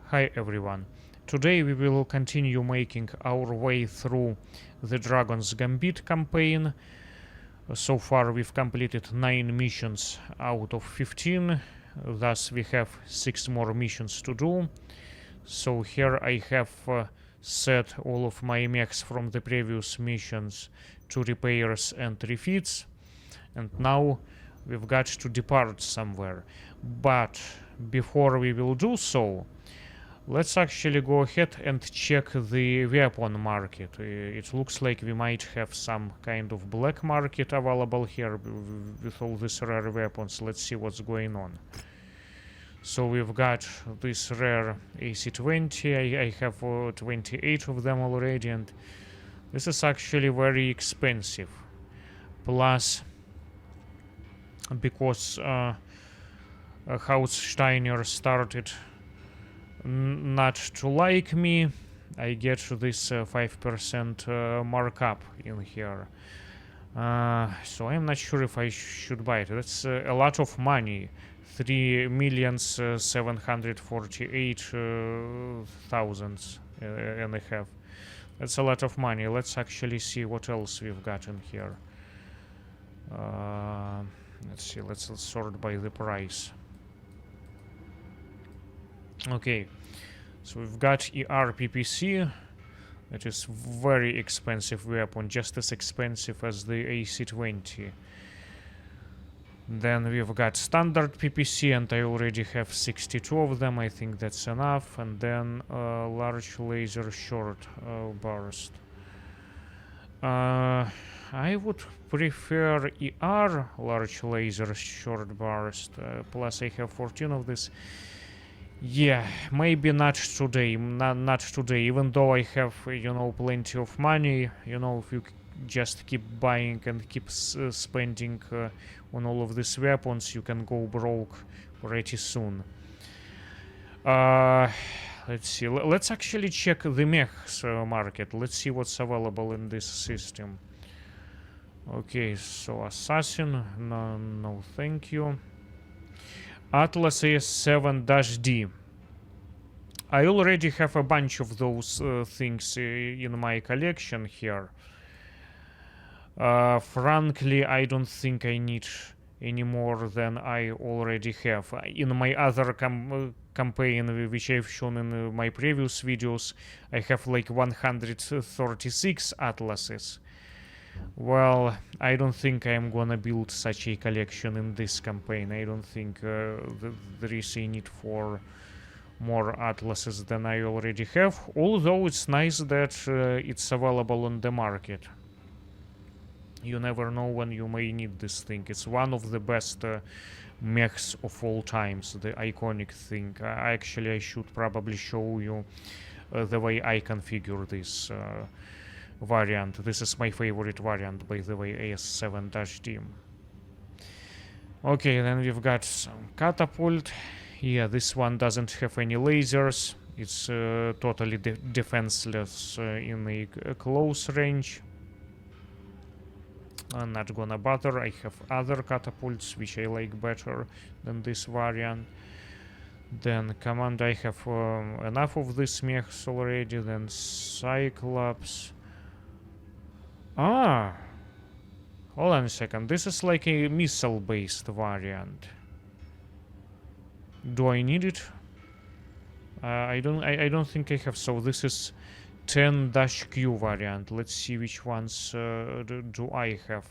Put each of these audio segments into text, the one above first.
Hi everyone. Today we will continue making our way through the Dragon's Gambit campaign. So far we've completed 9 missions out of 15, thus we have 6 more missions to do. So here I have set all of my mechs from the previous missions to repairs and refits, and now we've got to depart somewhere. But before we will do so, let's actually go ahead and check the weapon market. It looks like we might have some kind of black market available here with all these rare weapons. Let's see what's going on. So we've got this rare AC-20. I have 28 of them already, and this is actually very expensive. Plus, because House Steiner started not to like me, I get this 5% markup in here. So I'm not sure if I should buy it. That's a lot of money. 3,748,000 and a half. That's a lot of money. Let's actually see what else we've got in here. Let's see. Let's sort by the price. Okay, so we've got ER-PPC. That is very expensive weapon, just as expensive as the AC-20. Then we've got standard PPC, and I already have 62 of them. I think that's enough. And then large laser short burst. I would prefer ER large laser short burst. Plus I have 14 of this. Yeah, maybe not today. Not today. Even though I have, plenty of money. If you just keep buying and keep spending on all of these weapons, you can go broke pretty soon. Let's see. Let's actually check the Mechs market. Let's see what's available in this system. Okay, so Assassin. No, thank you. Atlas AS7-D. I already have a bunch of those things in my collection here. Frankly, I don't think I need any more than I already have. In my other campaign, which I've shown in my previous videos, I have like 136 Atlases. Well, I don't think I'm gonna build such a collection in this campaign. I don't think there is a need for more Atlases than I already have, although it's nice that it's available on the market. You never know when you may need this thing. It's one of the best mechs of all times, the iconic thing. I should probably show you the way I configure this variant. This is my favorite variant, by the way, AS7-D. Okay, then we've got some catapult. Yeah, this one doesn't have any lasers. It's totally defenseless in a close range. I'm not gonna bother. I have other catapults which I like better than this variant. Then command, I have enough of these mechs already. Then Cyclops. Hold on a second. This is like a missile-based variant. Do I need it? I don't think I have. So this is 10-Q variant. Let's see which ones do I have.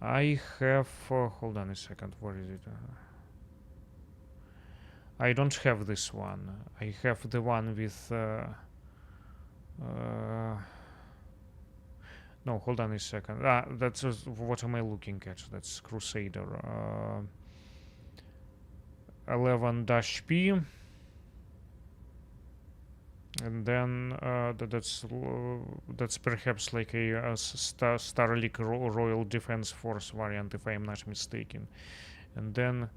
I have. Hold on a second. Where is it? I don't have this one. I have the one with. No, hold on a second. That's what am I looking at? That's Crusader. 11-P. And then that's perhaps like a Starlink Royal Defense Force variant, if I'm not mistaken. And then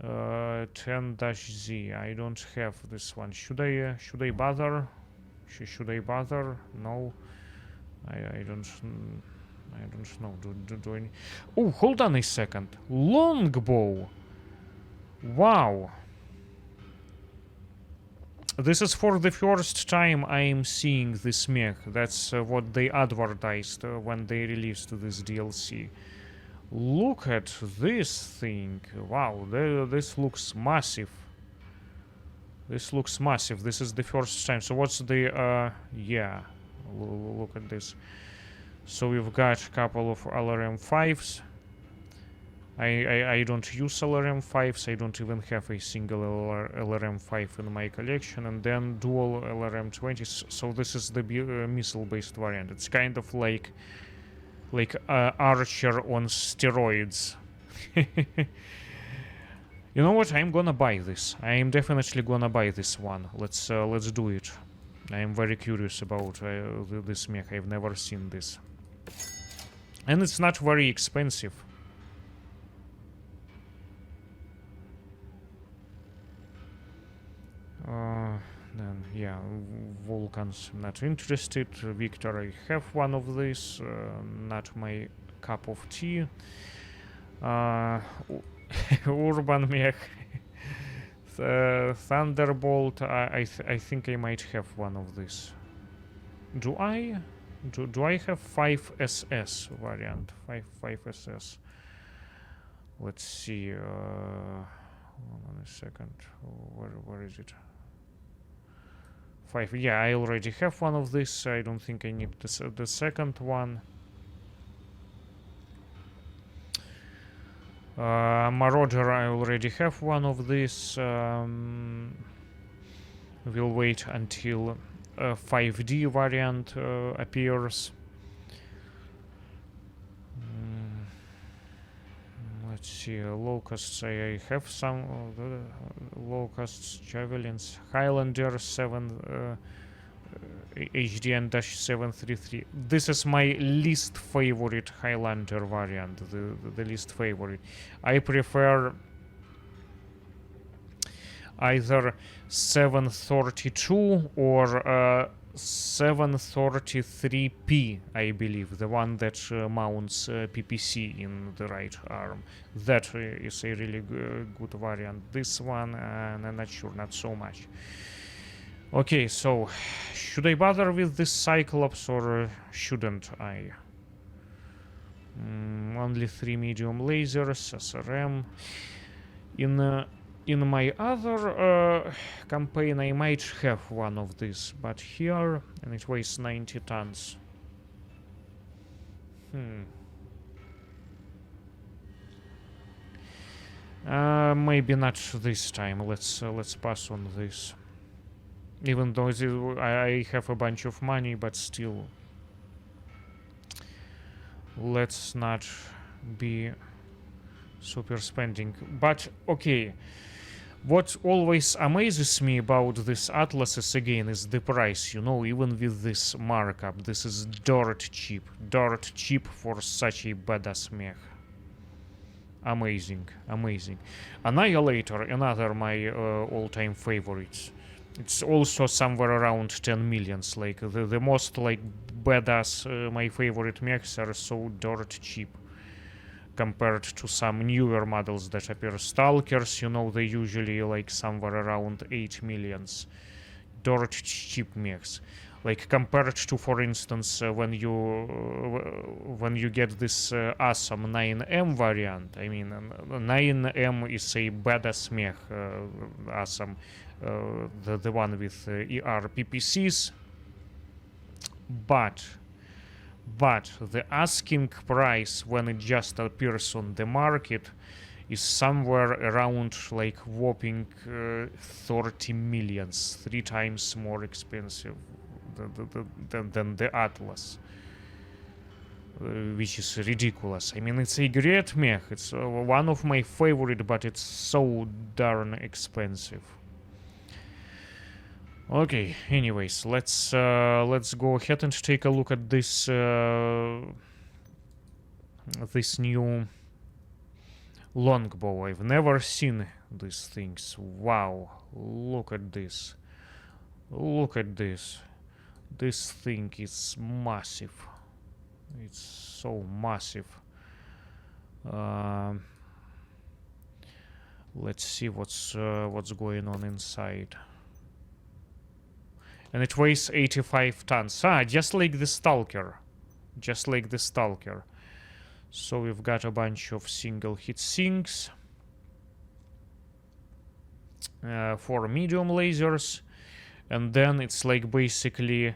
10-Z. I don't have this one. Should I bother? Should I bother? No. I I don't know. Do I... Oh, hold on a second. Longbow. Wow. This is for the first time I am seeing this mech. That's what they advertised when they released this DLC. Look at this thing. Wow, this looks massive. This looks massive. This is the first time. So what's the... yeah, look at this. So we've got a couple of LRM-5s. I don't use LRM-5s. I don't even have a single LRM-5 in my collection. And then dual LRM-20s. So this is the missile-based variant. It's kind of like Archer on steroids. You know what? I'm gonna buy this. I am definitely gonna buy this one. Let's do it. I am very curious about this mech. I've never seen this, and it's not very expensive. Then yeah, Vulcans not interested. Victor, I have one of these. Not my cup of tea. Urban Mech. Thunderbolt. I think I might have one of these. Do I? Do I have 5SS variant? 5SS. Let's see. Hold on a second. Where is it? 5. Yeah, I already have one of these. I don't think I need the second one. Marauder, I already have one of these. We'll wait until 5D variant appears. Let's see, Locusts, I have some Locusts, Javelins, Highlanders 7 HDN-733. This is my least favorite Highlander variant, the least favorite. I prefer either 732 or 733P, I believe, the one that mounts PPC in the right arm. That is a really good variant. This one, I'm not sure, not so much. Okay, so should I bother with this Cyclops or shouldn't I? Only 3 medium lasers, SRM. In my other campaign, I might have one of these, but here, and it weighs 90 tons. Maybe not this time. Let's pass on this. Even though I have a bunch of money, but still, let's not be super spending. But okay. What always amazes me about this Atlases again is the price, you know, even with this markup. This is dirt cheap for such a badass mech. Amazing, amazing. Annihilator, another my all-time favorites. It's also somewhere around 10 millions. Like the most like badass, my favorite mechs are so dirt cheap compared to some newer models that appear. Stalkers, you know, they usually like somewhere around 8 millions. Dirt cheap mechs. Like compared to, for instance, when you get this awesome 9M variant. I mean, 9M is a badass mech, awesome. The one with ER PPCs. But the asking price when it just appears on the market is somewhere around like whopping 30 millions, 3 times more expensive than the Atlas, which is ridiculous. I mean, it's a great mech, it's one of my favorite, but it's so darn expensive. Okay, anyways, let's go ahead and take a look at this this new longbow. I've never seen these things. Wow, look at this. Look at this. This thing is massive. It's so massive. Let's see what's going on inside. And it weighs 85 tons. Ah, just like the Stalker. Just like the Stalker. So we've got a bunch of single hit sinks. 4 medium lasers. And then it's like basically...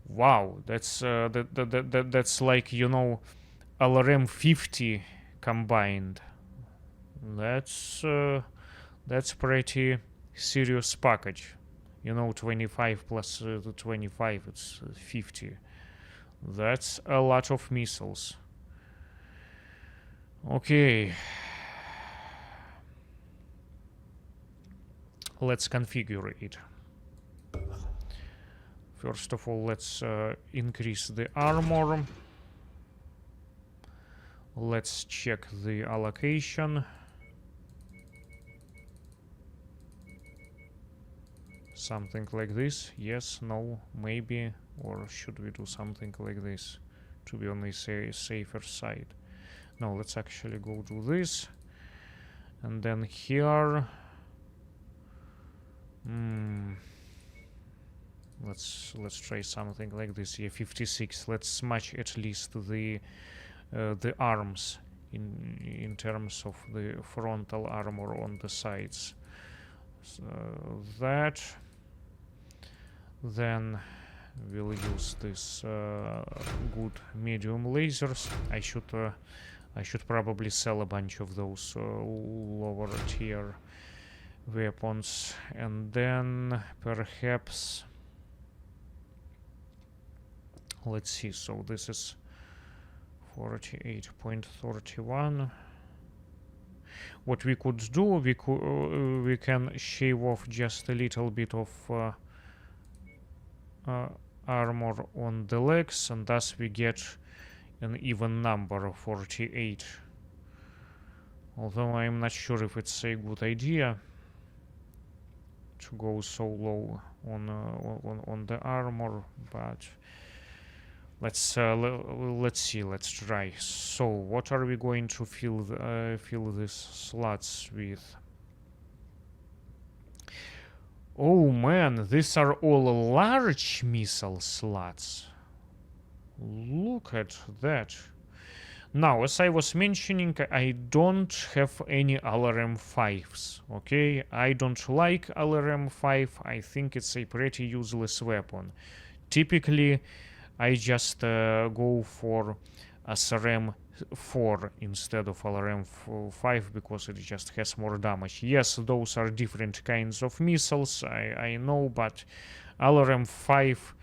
Wow, that's that's like, you know, LRM 50 combined. That's pretty serious package. You know, 25 plus 25, it's 50. That's a lot of missiles. Okay. Let's configure it. First of all, let's increase the armor. Let's check the allocation. Something like this. Yes, no, maybe. Or should we do something like this to be on the safer side? No, let's actually go do this. And then here... Let's try something like this. Yeah, 56. Let's match at least the arms in terms of the frontal armor on the sides. So that. Then we'll use this good medium lasers. I should probably sell a bunch of those lower tier weapons, and then perhaps let's see. So this is 48.31. What we could do, we can shave off just a little bit of armor on the legs, and thus we get an even number of 48. Although I'm not sure if it's a good idea to go so low on the armor, but let's see, let's try. So what are we going to fill these slots with? Oh man, these are all large missile slots. Look at that. Now, as I was mentioning, I don't have any LRM-5s, okay? I don't like LRM-5. I think it's a pretty useless weapon. Typically, I just go for SRM-4 instead of LRM-5 because it just has more damage. Yes, those are different kinds of missiles, I know, but LRM-5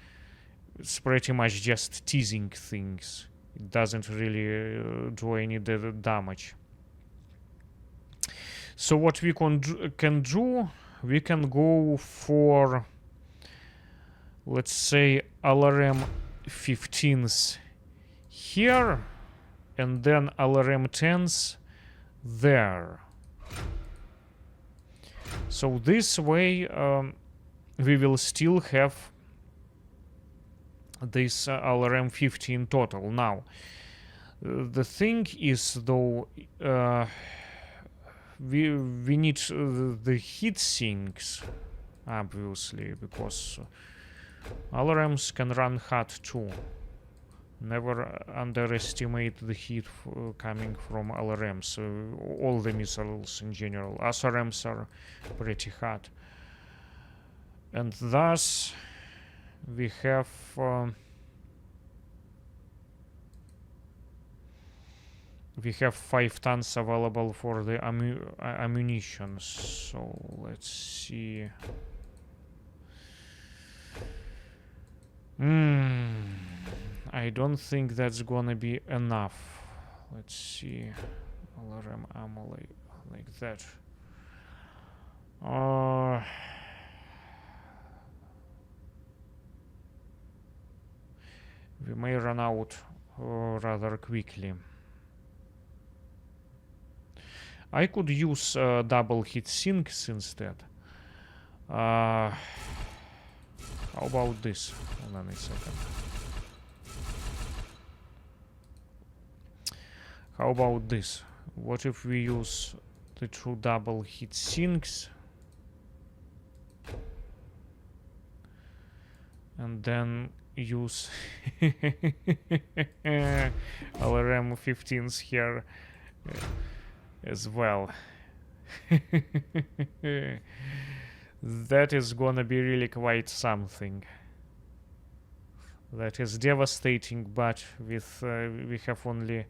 is pretty much just teasing things. It doesn't really do any damage. So what we can do, we can go for, let's say, LRM-15s here, and then LRM-10s there. So this way we will still have this LRM-15 total. Now, the thing is, though, we need the heat sinks, obviously, because LRMs can run hot too. Never underestimate the heat coming from LRMs. All the missiles in general. SRMs are pretty hot. And thus we have 5 tons available for the ammunition. So let's see. I don't think that's gonna be enough. Let's see. LRM ammo like that. We may run out rather quickly. I could use double heat sinks instead. How about this? Hold on a second. How about this? What if we use the two double heat sinks and then use LRM 15s here as well? That is gonna be really quite something. That is devastating, but with we have only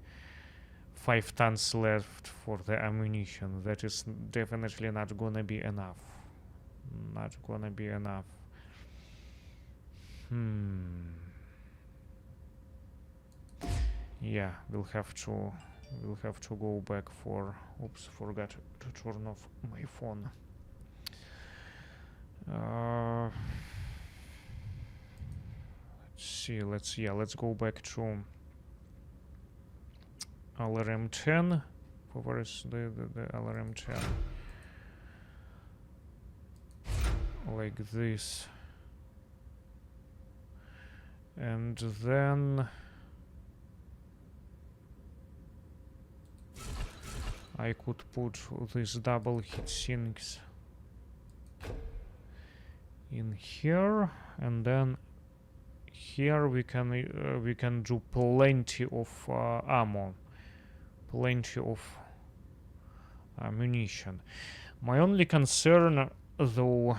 5 tons left for the ammunition. That is definitely not gonna be enough. Not gonna be enough. Yeah, we'll have to go back for. Oops, forgot to turn off my phone. Let's see. Let's go back to LRM 10. Where is the LRM 10? Like this. And then I could put these double heat sinks in here, and then here we can do plenty of ammo, plenty of ammunition. My only concern, though,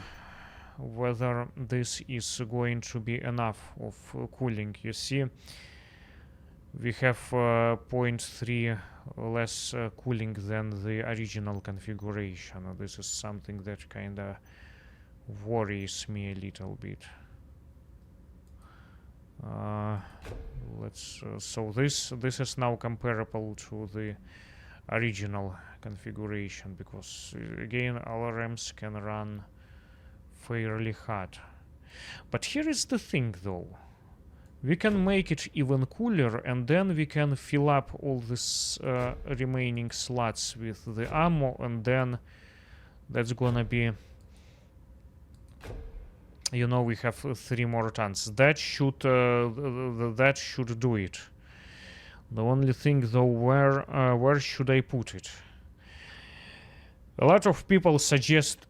whether this is going to be enough of cooling. You see, we have 0.3 less cooling than the original configuration. This is something that kinda worries me a little bit. So this is now comparable to the original configuration, because again LRMs can run fairly hot. But here is the thing, though. We can make it even cooler, and then we can fill up all these remaining slots with the ammo, and then that's gonna be, you know, we have 3 more tons. That should do it. The only thing, though, where should I put it? A lot of people suggest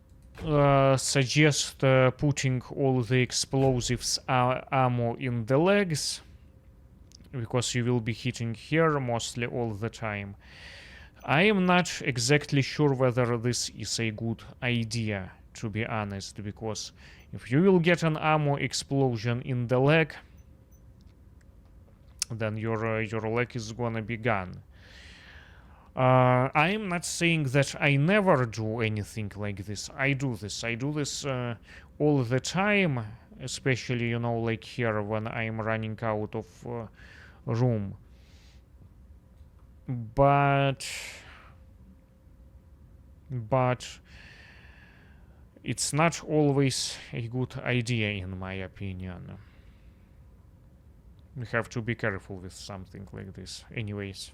putting all the explosives ammo in the legs, because you will be hitting here mostly all the time. I am not exactly sure whether this is a good idea, to be honest, because if you will get an ammo explosion in the leg, then your leg is gonna be gone. I am not saying that I never do anything like this. I do this all the time, especially, you know, like here when I'm running out of room. But it's not always a good idea, in my opinion. We have to be careful with something like this. Anyways,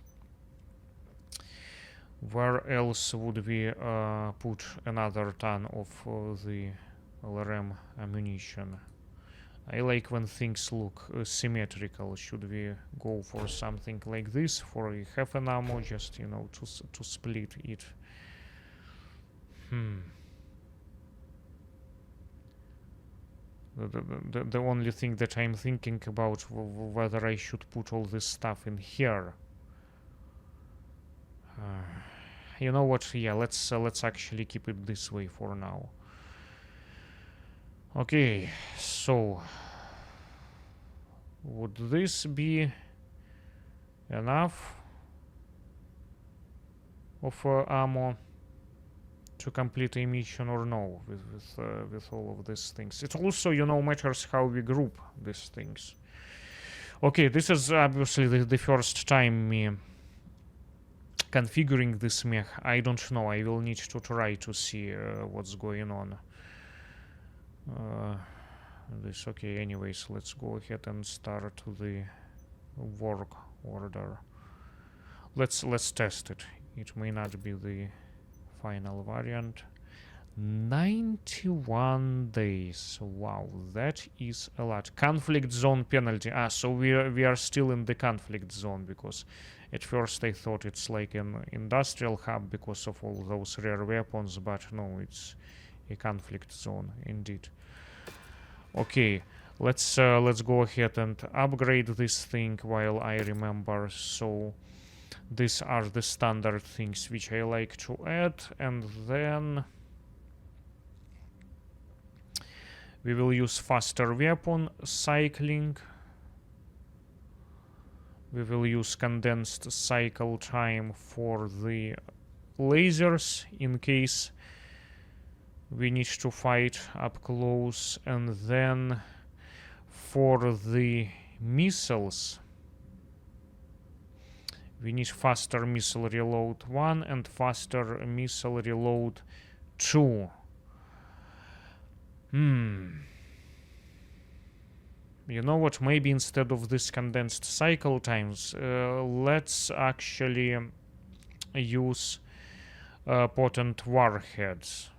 where else would we put another ton of the LRM ammunition? I like when things look symmetrical. Should we go for something like this, for a half an ammo, just, you know, to split it? The only thing that I'm thinking about whether I should put all this stuff in here. You know what? Yeah, let's actually keep it this way for now. Okay, so would this be enough of ammo to complete a mission or no with all of these things? It also, you know, matters how we group these things. Okay, this is obviously the first time me configuring this mech. I don't know, I will need to try to see what's going on. Okay, anyways, let's go ahead and start the work order. Let's test it. It may not be the final variant. 91 days. Wow, that is a lot. Conflict zone penalty. So we are still in the conflict zone, because At first I thought it's like an industrial hub because of all those rare weapons, but no, it's a conflict zone indeed. Okay, let's go ahead and upgrade this thing while I remember. So these are the standard things which I like to add, and then we will use faster weapon cycling. We will use condensed cycle time for the lasers in case we need to fight up close, and then for the missiles we need faster missile reload 1 and faster missile reload 2. You know what, maybe instead of this condensed cycle times, let's actually use potent warheads.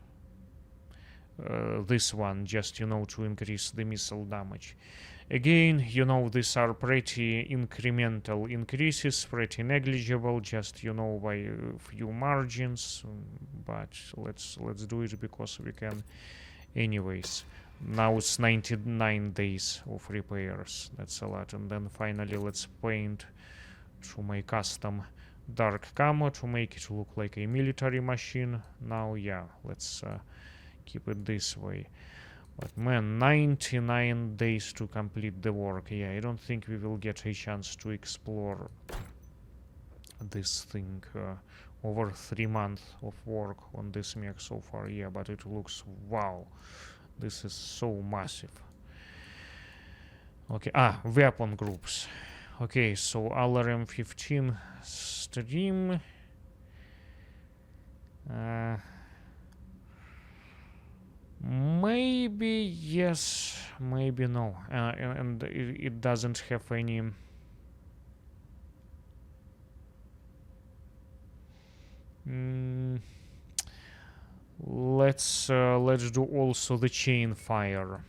This one, just, you know, to increase the missile damage. Again, you know, these are pretty incremental increases, pretty negligible, just, you know, by a few margins, but let's do it because we can anyways. Now it's 99 days of repairs. That's a lot. And then finally let's paint to my custom dark camo to make it look like a military machine. Now, yeah, let's keep it this way. But man, 99 days to complete the work. Yeah, I don't think we will get a chance to explore this thing. Over 3 months of work on this mech so far. Yeah, but it looks wow. This is so massive. Okay, weapon groups. Okay, so LRM-15 stream. Maybe yes, maybe no. And it doesn't have any... let's do also the chain fire.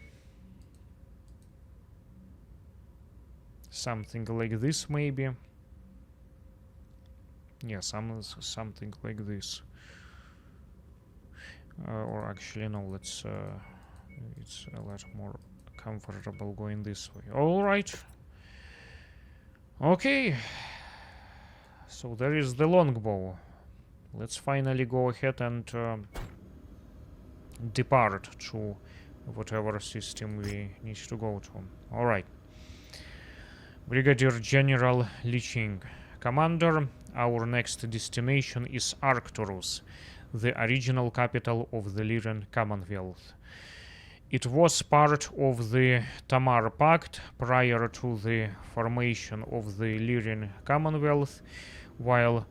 Something like this, maybe. Yeah, something like this. Or actually, no. Let's. It's a lot more comfortable going this way. All right. Okay. So there is the longbow. Let's finally go ahead and depart to whatever system we need to go to. All right. Brigadier General Liching. Commander, our next destination is Arcturus, the original capital of the Lyrian Commonwealth. It was part of the Tamar Pact prior to the formation of the Lyrian Commonwealth, while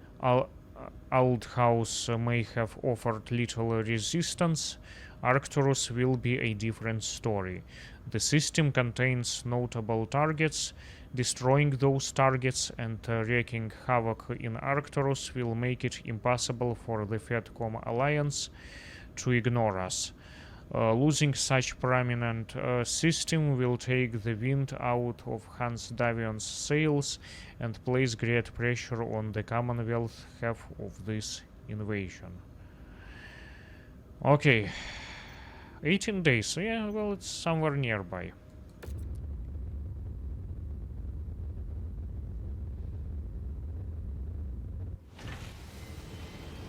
Aldhouse may have offered little resistance. Arcturus will be a different story. The system contains notable targets. Destroying those targets and wreaking havoc in Arcturus will make it impossible for the FedCom Alliance to ignore us. Losing such prominent system will take the wind out of Hans Davion's sails and place great pressure on the Commonwealth half of this invasion. Okay. 18 days. Yeah, well, it's somewhere nearby.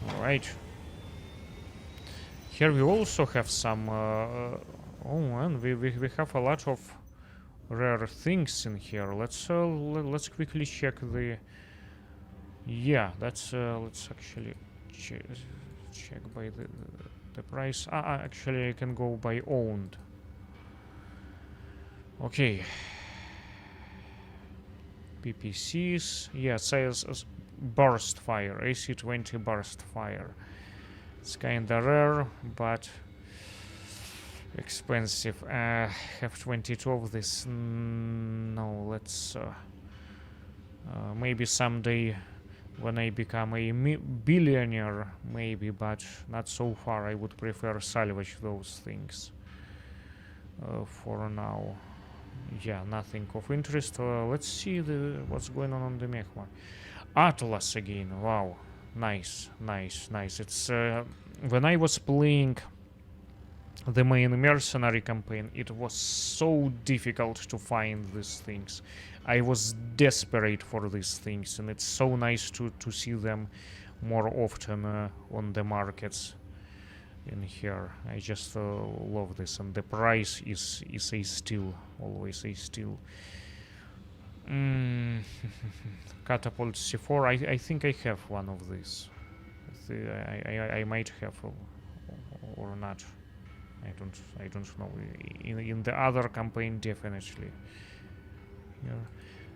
Alright. Here we also have some... oh man, we have a lot of rare things in here. Let's quickly check the... Yeah, that's... let's actually check by the price. Actually I can go by owned. Okay. PPCs. Yeah, it says burst fire. AC-20 burst fire. It's kinda rare, but expensive. Have 22 of this. No, let's... maybe someday when I become a billionaire, maybe, but not so far. I would prefer salvage those things. For now. Yeah, nothing of interest. Let's see what's going on the Mech one. Atlas again. Wow. Nice, nice, nice. It's when I was playing the main mercenary campaign, it was so difficult to find these things. I was desperate for these things, and it's so nice to see them more often on the markets in here. I just love this, and the price is a steal, always a steal. Catapult C4. I think I have one of these. I might have or not. I don't know. In the other campaign, definitely. Here,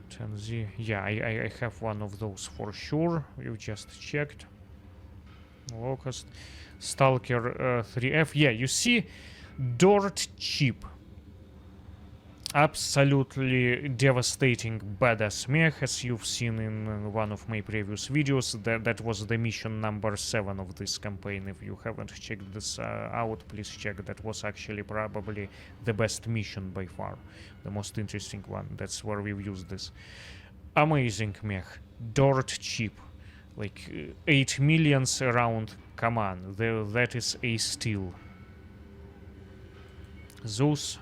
10Z. Yeah, I have one of those for sure. You just checked. Locust, Stalker 3F. Yeah, you see, dirt cheap. Absolutely devastating badass mech, as you've seen in one of my previous videos. That was the mission number 7 of this campaign. If you haven't checked this out, please check. That was actually probably the best mission by far, the most interesting one. That's where we've used this. Amazing mech, dirt cheap, like 8 millions around. Come on, that is a steal. Zeus.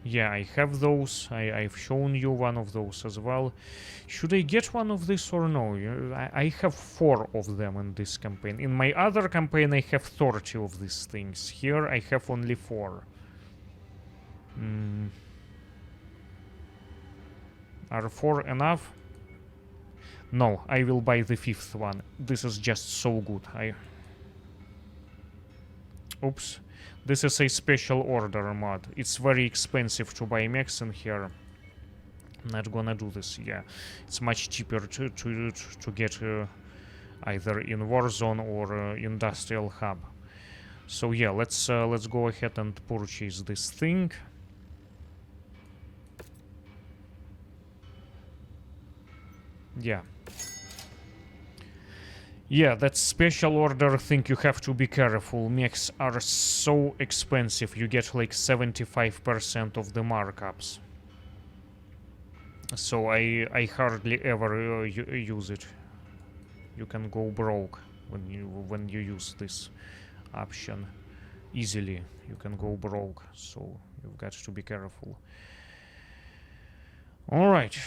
Yeah, I have those. I've shown you one of those as well. Should I get one of this or no? I have 4 of them in this campaign. In my other campaign, I have 30 of these things. Here, I have only 4. Are 4 enough? No, I will buy the 5th one. This is just so good. Oops. This is a special order mod. It's very expensive to buy mechs in here. I'm not gonna do this. Yeah, it's much cheaper to get either in Warzone or Industrial Hub. So yeah, let's go ahead and purchase this thing. Yeah. Yeah, that special order thing, you have to be careful. Mechs are so expensive. You get like 75% of the markups. So I hardly ever use it. You can go broke when you use this option. Easily, you can go broke. So you've got to be careful. All right.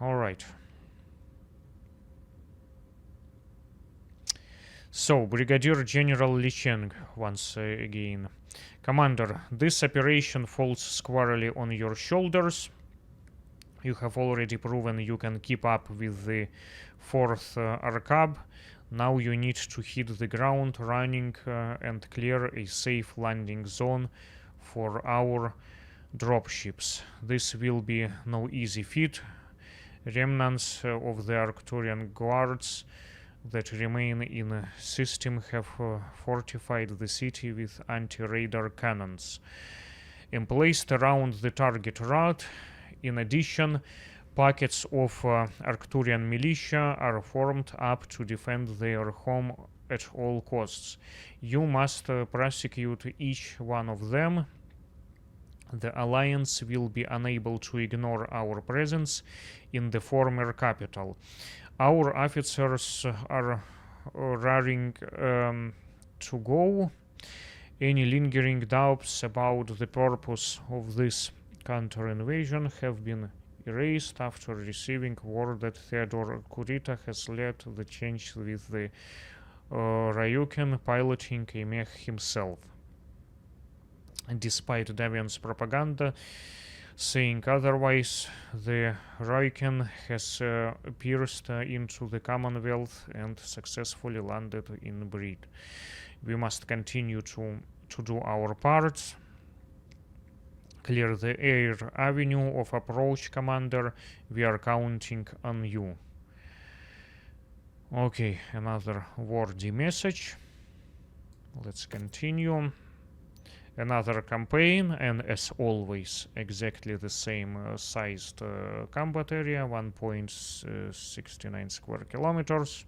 All right. So, Brigadier General Li Cheng once again. Commander, this operation falls squarely on your shoulders. You have already proven you can keep up with the 4th Arcab. Now you need to hit the ground running and clear a safe landing zone for our dropships. This will be no easy feat. Remnants of the Arcturian guards that remain in system have fortified the city with anti-radar cannons emplaced around the target route. In addition, pockets of Arcturian militia are formed up to defend their home at all costs. You must prosecute each one of them. The Alliance will be unable to ignore our presence in the former capital. Our officers are raring to go. Any lingering doubts about the purpose of this counter-invasion have been erased after receiving word that Theodore Kurita has led the change with the Ryuken piloting a mech himself. And despite Davian's propaganda saying otherwise, the Ryuken has pierced into the Commonwealth and successfully landed in Breed. We must continue to do our parts. Clear the air avenue of approach, Commander. We are counting on you. Okay, another wordy message. Let's continue. Another campaign, and as always, exactly the same sized combat area, 1.69 square kilometers.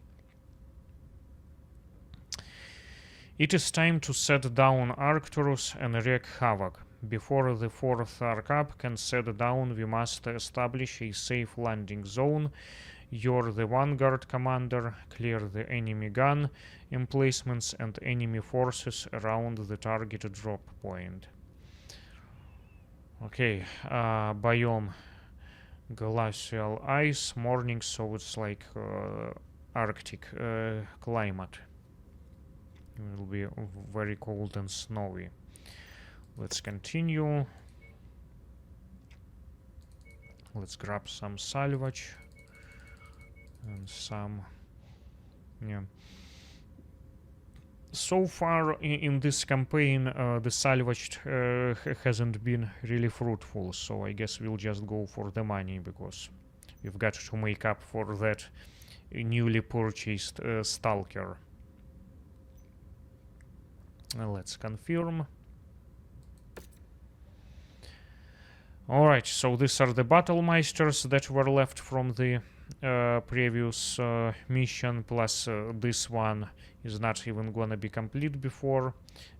It is time to set down Arcturus and wreak havoc. Before the 4th Arcab can set down, we must establish a safe landing zone. You're the vanguard commander. Clear the enemy gun emplacements and enemy forces around the target drop point. Okay, biome glacial ice, morning, so it's like Arctic climate. It will be very cold and snowy. Let's continue. Let's grab some salvage and some, yeah. So far in this campaign, the salvage hasn't been really fruitful, so I guess we'll just go for the money, because we've got to make up for that newly purchased stalker. Let's confirm. Alright, so these are the battlemeisters that were left from the previous mission, plus this one is not even gonna be complete before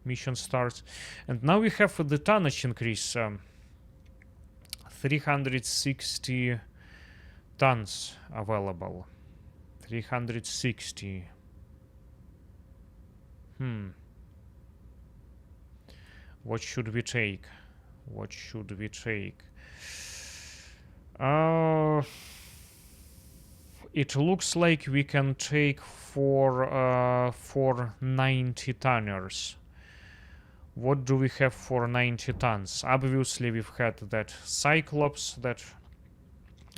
mission starts. And now we have the tonnage increase, 360 tons available. 360. What should we take? What should we take? It looks like we can take for 90 tonners. What do we have for 90 tons? Obviously, we've had that Cyclops that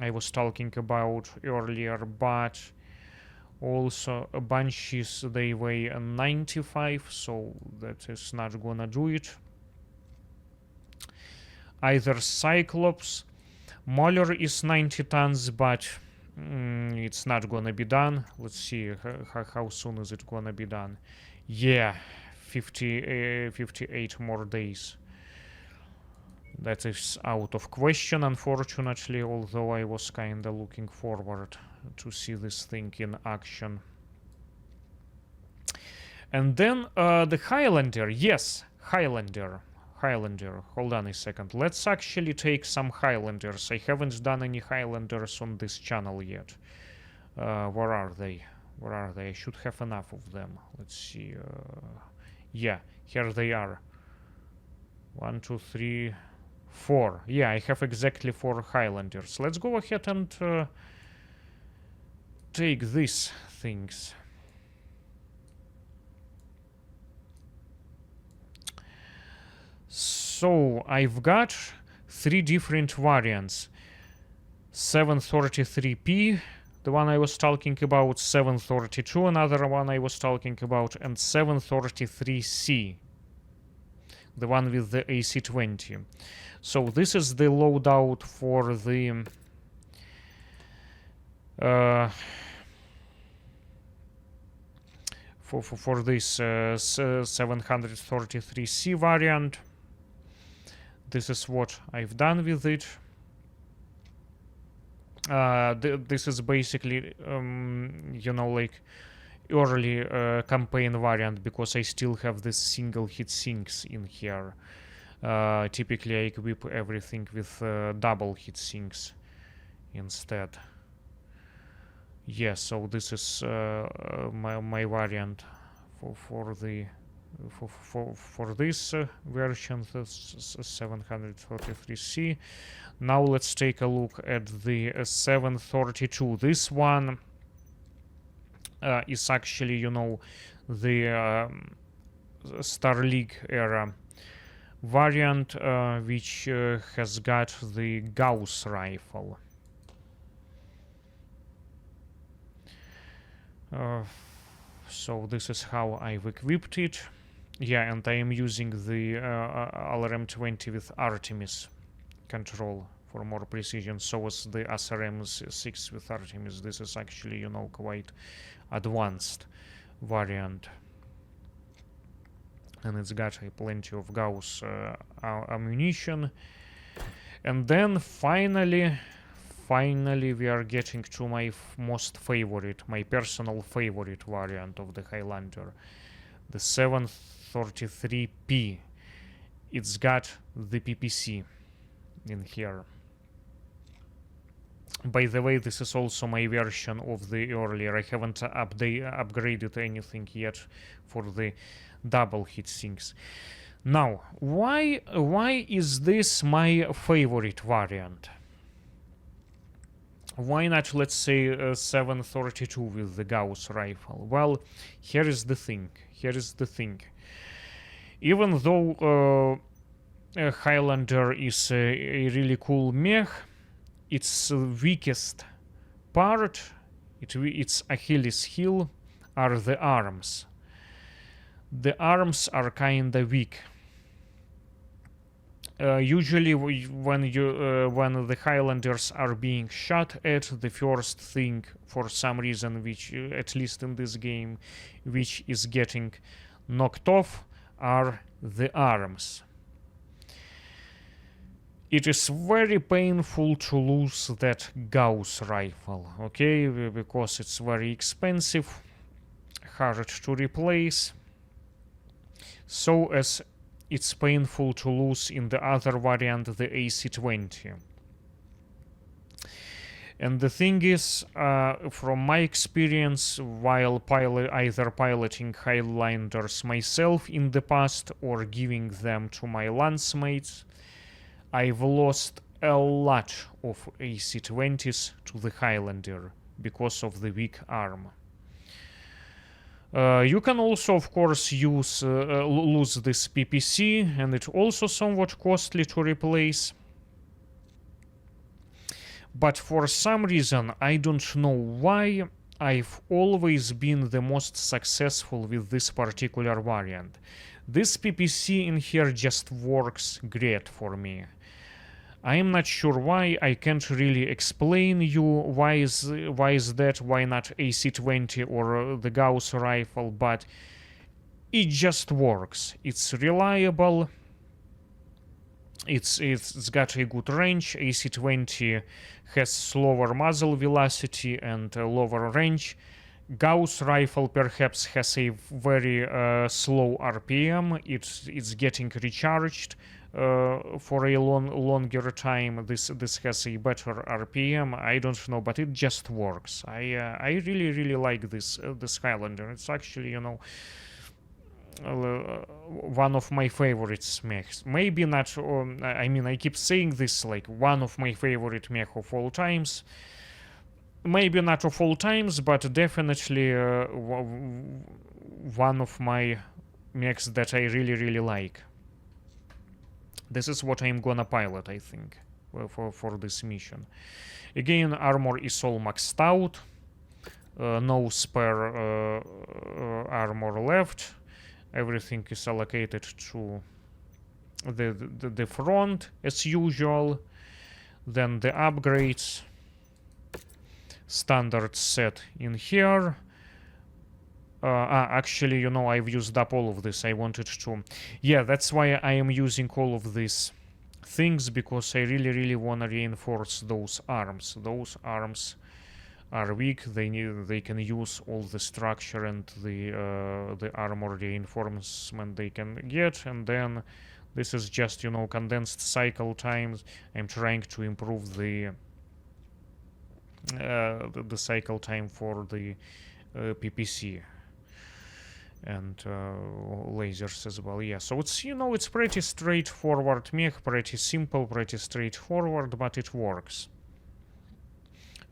I was talking about earlier, but also Banshees, they weigh 95, so that is not gonna do it. Either Cyclops, Mauler is 90 tons, but it's not gonna be done. Let's see how soon is it gonna be done. Yeah, 58 more days. That is out of question, unfortunately, although I was kinda looking forward to see this thing in action. And then the Highlander. Yes, Highlander. Hold on a second. Let's actually take some Highlanders. I haven't done any Highlanders on this channel yet. Where are they? Where are they? I should have enough of them. Let's see. Yeah, here they are. 1, 2, 3, 4. Yeah, I have exactly 4 Highlanders. Let's go ahead and take these things. So I've got 3 different variants. 733P, the one I was talking about, 732, another one I was talking about, and 733C, the one with the AC-20. So this is the loadout for the for this 733C variant. This is what I've done with it. This is basically, you know, like early campaign variant, because I still have this single hit sinks in here. Typically I equip everything with double hit sinks instead. Yeah, so this is my variant for this version, 733C. Now let's take a look at the 732. This one is actually, you know, the Star League era variant, which has got the Gauss rifle. So this is how I've equipped it. Yeah, and I am using the LRM-20 with Artemis control for more precision, so as the SRM-6 with Artemis. This is actually, you know, quite advanced variant. And it's got plenty of Gauss ammunition. And then finally we are getting to my most favorite, my personal favorite variant of the Highlander, the 733P. It's got the PPC in here. By the way, this is also my version of the earlier. I haven't upgraded anything yet for the double hit things. Now, why is this my favorite variant? Why not, let's say, 732 with the Gauss rifle? Well, here is the thing. Even though Highlander is a really cool mech, its weakest part, its Achilles heel, are the arms. The arms are kinda weak. Usually, when the Highlanders are being shot at, the first thing, for some reason, which at least in this game, which is getting knocked off, are the arms. It is very painful to lose that Gauss rifle, okay, because it's very expensive, hard to replace, so as it's painful to lose in the other variant, the AC-20. And the thing is, from my experience, while either piloting Highlanders myself in the past or giving them to my lancemates, I've lost a lot of AC-20s to the Highlander because of the weak arm. You can also, of course, lose this PPC, and it's also somewhat costly to replace. But for some reason, I don't know why, I've always been the most successful with this particular variant. This PPC in here just works great for me. I am not sure why. I can't really explain you why is that, why not AC-20 or the Gauss rifle, but it just works. It's reliable. It's got a good range. AC-20 has slower muzzle velocity and lower range. Gauss rifle perhaps has a very slow RPM. It's getting recharged for a longer time. This has a better RPM. I don't know, but it just works. I really like this Highlander. It's actually, you know, one of my favorites mechs. Maybe not. I mean, I keep saying this, like one of my favorite mech of all times. Maybe not of all times, but definitely one of my mechs that I really like. This is what I'm gonna pilot, I think, for this mission. Again, armor is all maxed out. No spare armor left. Everything is allocated to the front as usual. Then the upgrades. Standard set in here. Actually, you know, I've used up all of this. I wanted to... Yeah, that's why I am using all of these things, because I really want to reinforce those arms. Those arms are weak. They can use all the structure and the armor reinforcement they can get, and then this is just, you know, condensed cycle times. I'm trying to improve the cycle time for the PPC and lasers as well. Yeah, so it's, you know, it's pretty straightforward mech, pretty simple, pretty straightforward, but it works.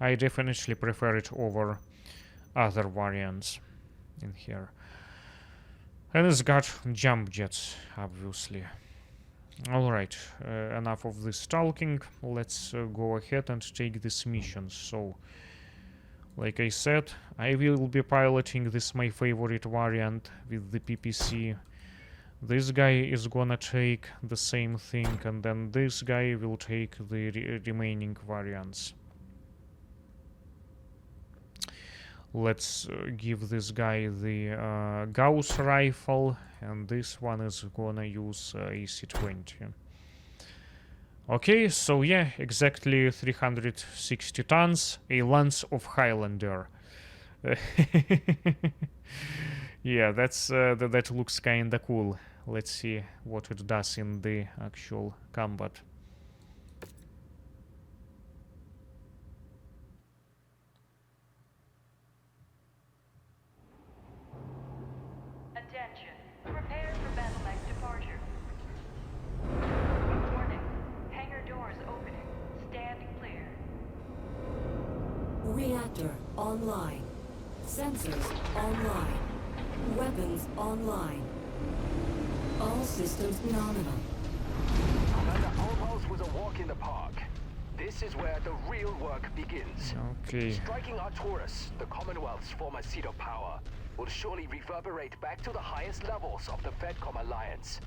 I definitely prefer it over other variants in here. And it's got jump jets, obviously. Alright, enough of this talking. Let's go ahead and take this mission. So, like I said, I will be piloting this my favorite variant with the PPC. This guy is gonna take the same thing, and then this guy will take the remaining variants. Let's give this guy the Gauss rifle, and this one is gonna use AC-20. Okay, so yeah, exactly 360 tons, a lance of Highlander. Yeah, that looks kinda cool. Let's see what it does in the actual combat. Reactor online. Sensors online. Weapons online. All systems nominal. Commander, Outpost was a walk in the park. This is where the real work begins. Okay. Striking Arcturus, the Commonwealth's former seat of power, will surely reverberate back to the highest levels of the FedCom Alliance.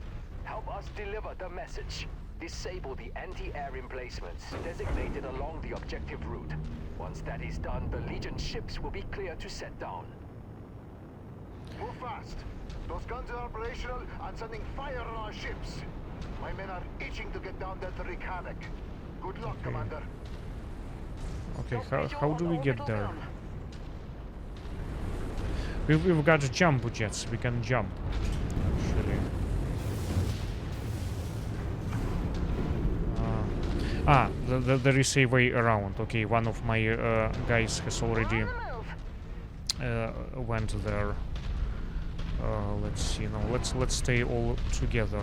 Help us deliver the message. Disable the anti-air emplacements designated along the objective route. Once that is done, the Legion ships will be clear to set down. Move fast. Those guns are operational and sending fire on our ships. My men are itching to get down there to wreak havoc. Good luck, Commander. Okay, how do we get there? We've got jump jets. We can jump. Actually. There is a way around. Okay, one of my guys has already went there. Let's see. No, let's stay all together.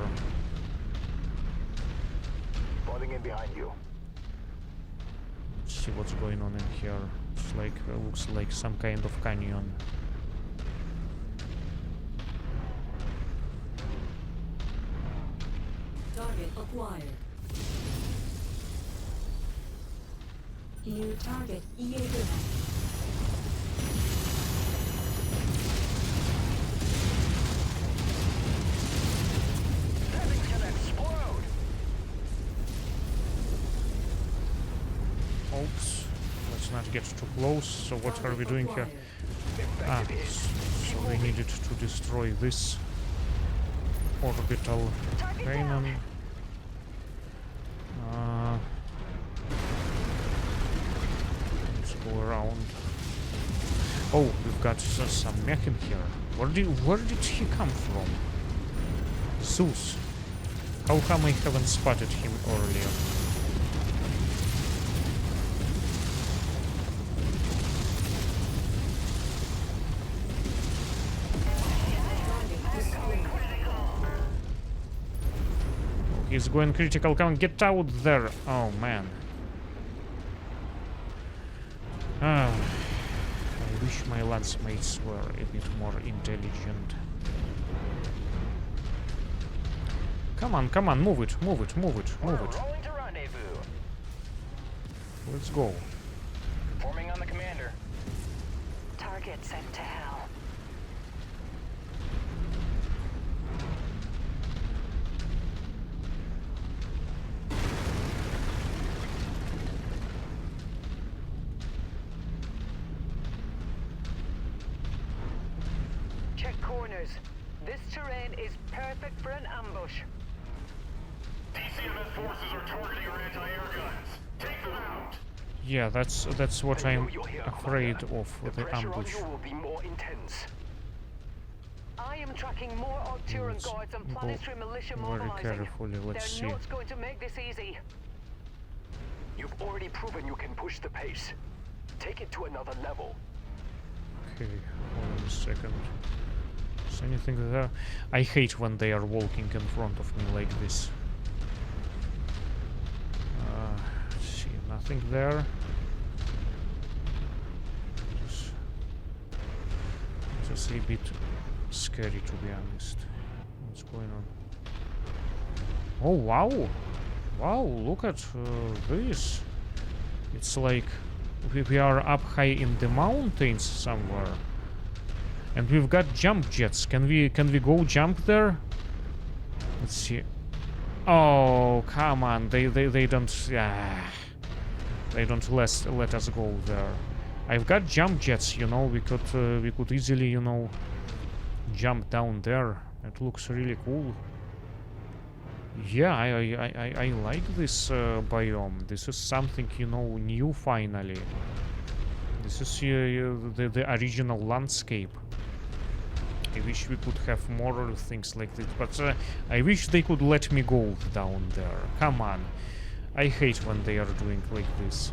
Falling in behind you. Let's see what's going on in here. It's like looks like some kind of canyon. Target acquired. New target Jaeger. Things can explode! Oops. Let's not get too close. So what are we doing here? So we needed to destroy this orbital cannon. Let's go around. Oh, we've got some mech in here. Where did he come from? Zeus. How come I haven't spotted him earlier? He's going critical. Come on, get out there. Oh man. I wish my lance mates were a bit more intelligent. Come on, move it. Rolling to rendezvous. Let's go. Forming on the commander. Target sent to hell. Check corners. This terrain is perfect for an ambush. DCMS forces are targeting our anti-air guns. Take them out. Yeah, that's what I know I'm you're here, afraid Commander. of, The the pressure ambush. on you will be more intense. I am tracking more Arcturus Let's guards and go planetary militia very mobilizing. carefully. Let's They're see. not going to make this easy. You've already proven you can push the pace. Take it to another level. Okay, hold on a second. Is anything there? I hate when they are walking in front of me like this. Let's see, nothing there. Just a bit scary, to be honest. What's going on? Oh wow! Wow! Look at this. It's like we are up high in the mountains somewhere. And we've got jump jets. Can we go jump there? Let's see. Oh, come on. They don't they don't let us go there. I've got jump jets, you know. We could easily, you know, jump down there. It looks really cool. Yeah, I like this biome. This is something, you know, new finally. This is the original landscape. I wish we could have more things like this, but I wish they could let me go down there. Come on. I hate when they are doing like this.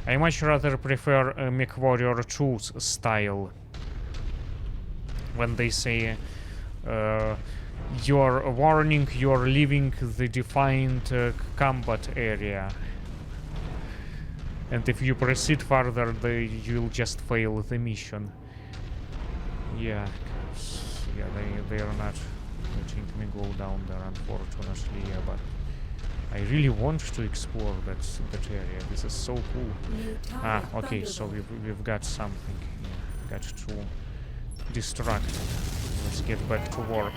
I much rather prefer MechWarrior 2's style. When they say, you're warning, you're leaving the defined combat area. And if you proceed further, you'll just fail the mission. Yeah, yeah, they are not letting me go down there, unfortunately. Yeah, but I really want to explore that area. This is so cool. New Ah, target okay, so Thunderbolt. we've got something. Yeah, got to distract it. Let's get back to work.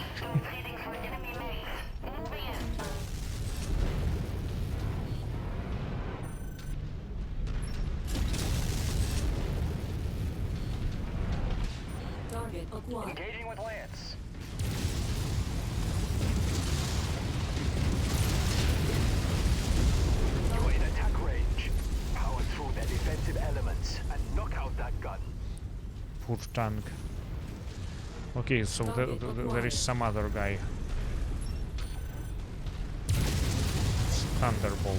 Target acquired. Engaging with Lance. You're in attack range. Power through their defensive elements and knock out that gun. Poor tank. Okay, so there is some other guy. It's Thunderbolt.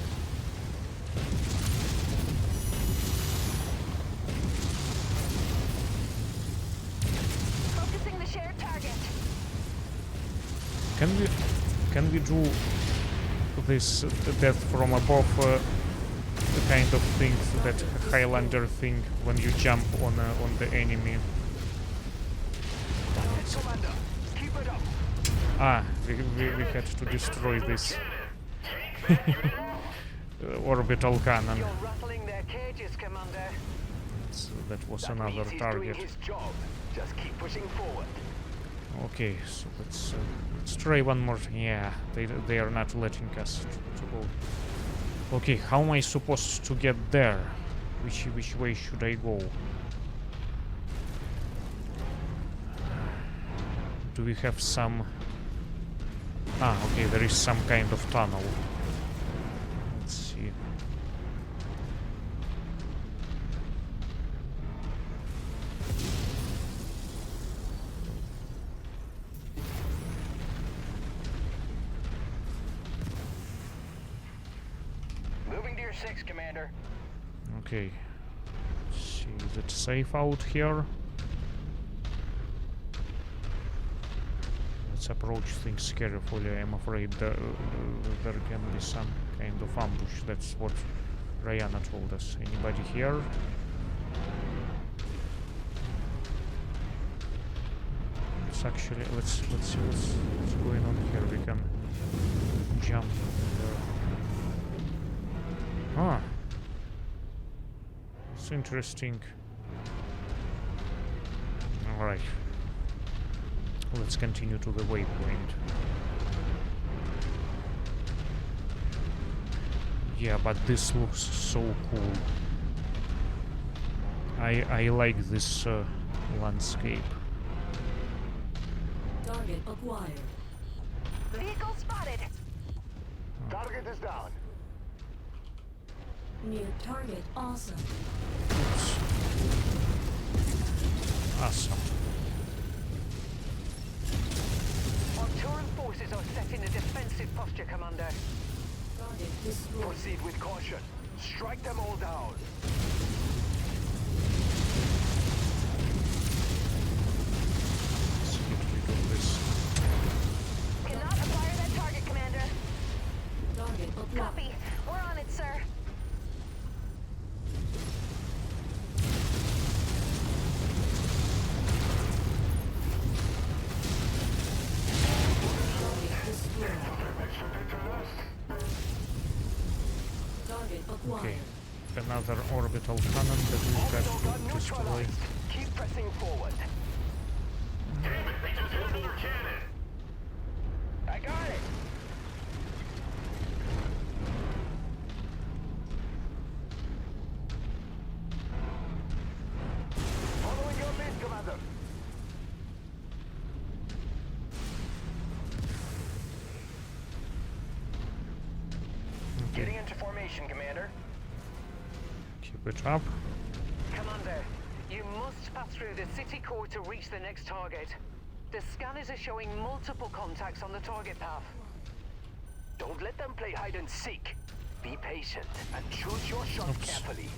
Focusing the shared target. Can we do this death from above the kind of thing, that Highlander thing, when you jump on the enemy? Commander, keep it up. Ah, we had to destroy this orbital cannon. You're rattling their cages, Commander. So that was That another means he's target. doing his job. Just keep pushing forward. Okay, so let's try one more. Yeah, they are not letting us to go. Okay, how am I supposed to get there? Which way should I go? Do we have some... Ah, okay, there is some kind of tunnel. Let's see. Moving to your 6, Commander. Okay. Let's see, is it safe out here? Let's approach things carefully. I'm afraid there can be some kind of ambush. That's what Rihanna told us. Anybody here? Let's actually let's see what's going on here. We can jump there. Ah, it's interesting. All right. Let's continue to the waypoint. Yeah, but this looks so cool. I like this landscape. Target acquired. Vehicle spotted. Target is down. New target awesome. Oops. Awesome. Arcturus forces are set in a defensive posture, Commander. Target destroyed. Proceed with caution. Strike them all down. Let's get rid of this. Cannot acquire that target, Commander. Target acquired. Copy. We're on it, sir. Target destroyed. Target acquired. Okay. Another orbital cannon that we've got Orbital gun to destroy. neutralized. Keep pressing forward. I got it. Following your lead, Commander. Getting into formation, Commander. Keep it up. Commander, you must pass through the city core to reach the next target. The scanners are showing multiple contacts on the target path. Don't let them play hide and seek. Be patient and choose your shot Oops. carefully.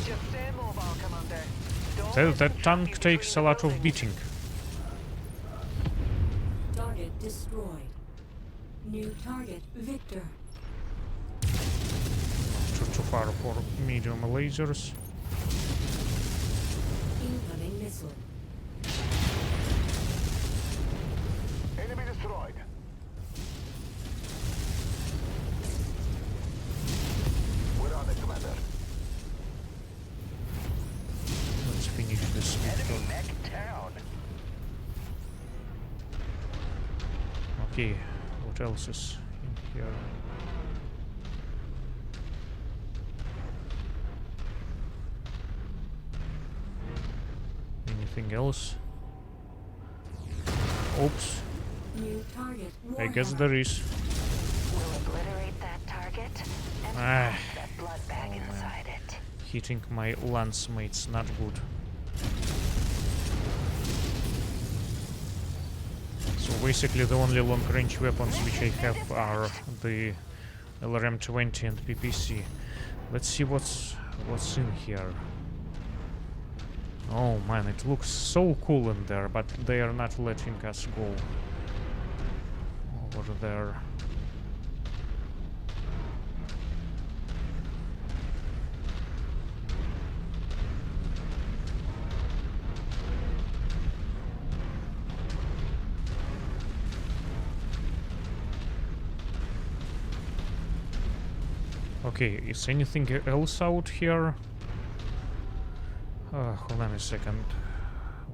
Just stay mobile, Commander. Don't That, let them that trap you tank takes a between lot the of buildings. beating. Target destroyed. New target, Victor. Too far for medium lasers. Incoming missile. Enemy destroyed. We're on it, Commander. Let's finish this Victor. Mech down. Okay, what else is in here? Anything else? Oops, New target, I guess Warhammer. there is. We'll obliterate that target and Ah. that blood bag Oh, man. inside it. Hitting my lance mates, not good. So basically the only long-range weapons which I have are the LRM-20 and PPC. Let's see what's in here. Oh man, it looks so cool in there, but they are not letting us go over there. Okay, is anything else out here? Hold on a second.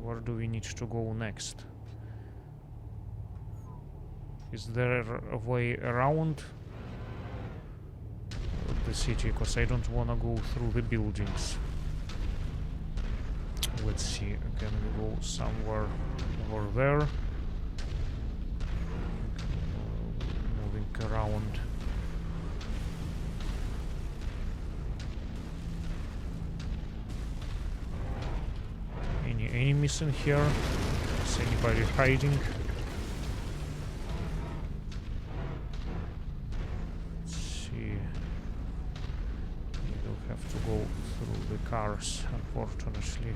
Where do we need to go next? Is there a way around the city? Because I don't want to go through the buildings. Let's see. Can we go somewhere over there? Moving around. Any enemies in here? Is anybody hiding? Let's see. We will have to go through the cars, unfortunately.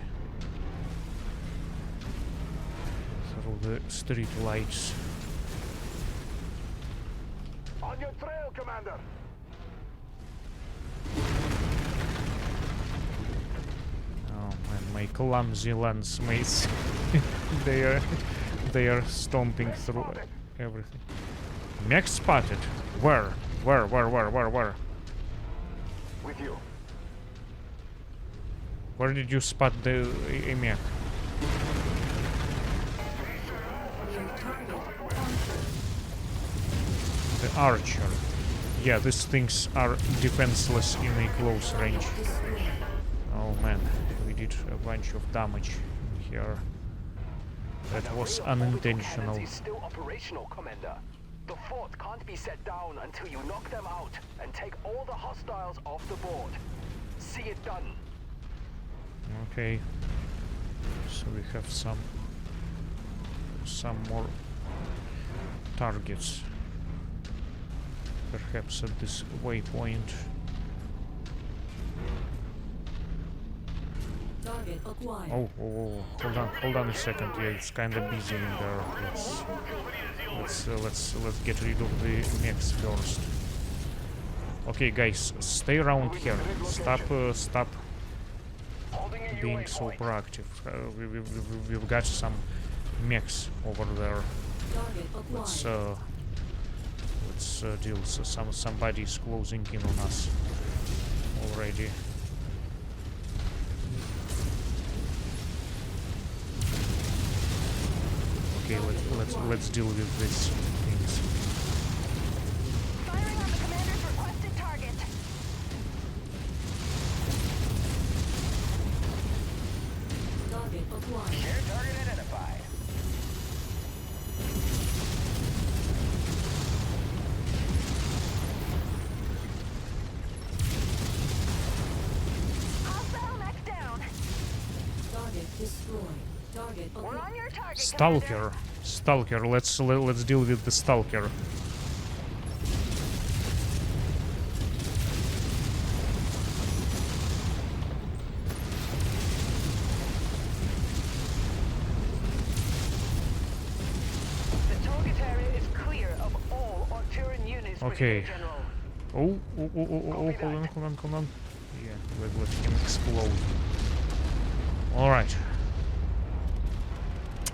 Through the street lights. On your trail, Commander. Oh man, my clumsy lance mates. they are stomping through everything. Mech spotted. Where? Where? With you. Where did you spot the a mech? New target, The Archer. Yeah, these things are defenseless in a close range. destroyed. Oh man, we did a bunch of damage in here. That was Array of orbital unintentional. cannons is still operational, Commander. The fort can't be set down until you knock them out and take all the hostiles off the board. See it done. Okay. So we have some more targets. Perhaps at this waypoint. Target acquired. Oh, hold on a second. Yeah, it's kind of busy in there. Let's get rid of the mechs first. Okay, guys, stay around here. Stop Holding a being UA so point. proactive. We've got some mechs over there. Target acquired. Let's deal. So somebody is closing in on us already. Okay, let's deal with these things. Firing on the commander's requested target. Target acquired. Air target identified. Hostile mech down. Target destroyed. Target We're acquired. on your target. Stalker. Let's deal with the Stalker. The target area is clear of all Arcturus Okay. Brigadier General. Oh, hold on. Yeah, let him explode. Alright.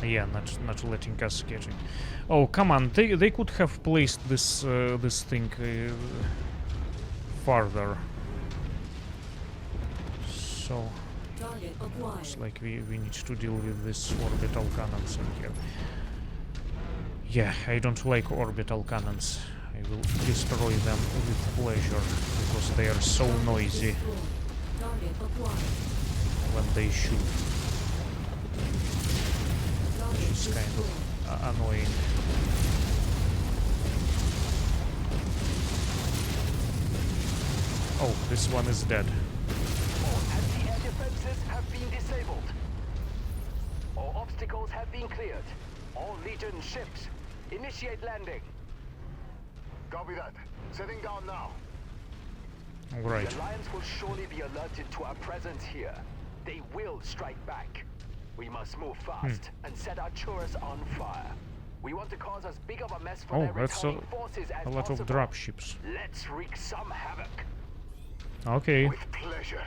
Yeah, not letting us get it. Oh, come on, they could have placed this this thing farther. So Target acquired. looks like we need to deal with this orbital cannons in here. Yeah, I don't like orbital cannons. I will destroy them with pleasure because they are so noisy Destroyed. Target acquired. when they shoot, Target which is kind destroyed. of annoying. Oh, this one is dead. All anti-air defenses have been disabled. All obstacles have been cleared. All Legion ships, initiate landing. Copy that. Setting down now. Right. The Alliance will surely be alerted to our presence here. They will strike back. We must move fast and set Arcturus on fire. We want to cause as big of a mess for Oh, their that's returning forces as a lot possible. of dropships. Let's wreak some havoc. Okay. With pleasure.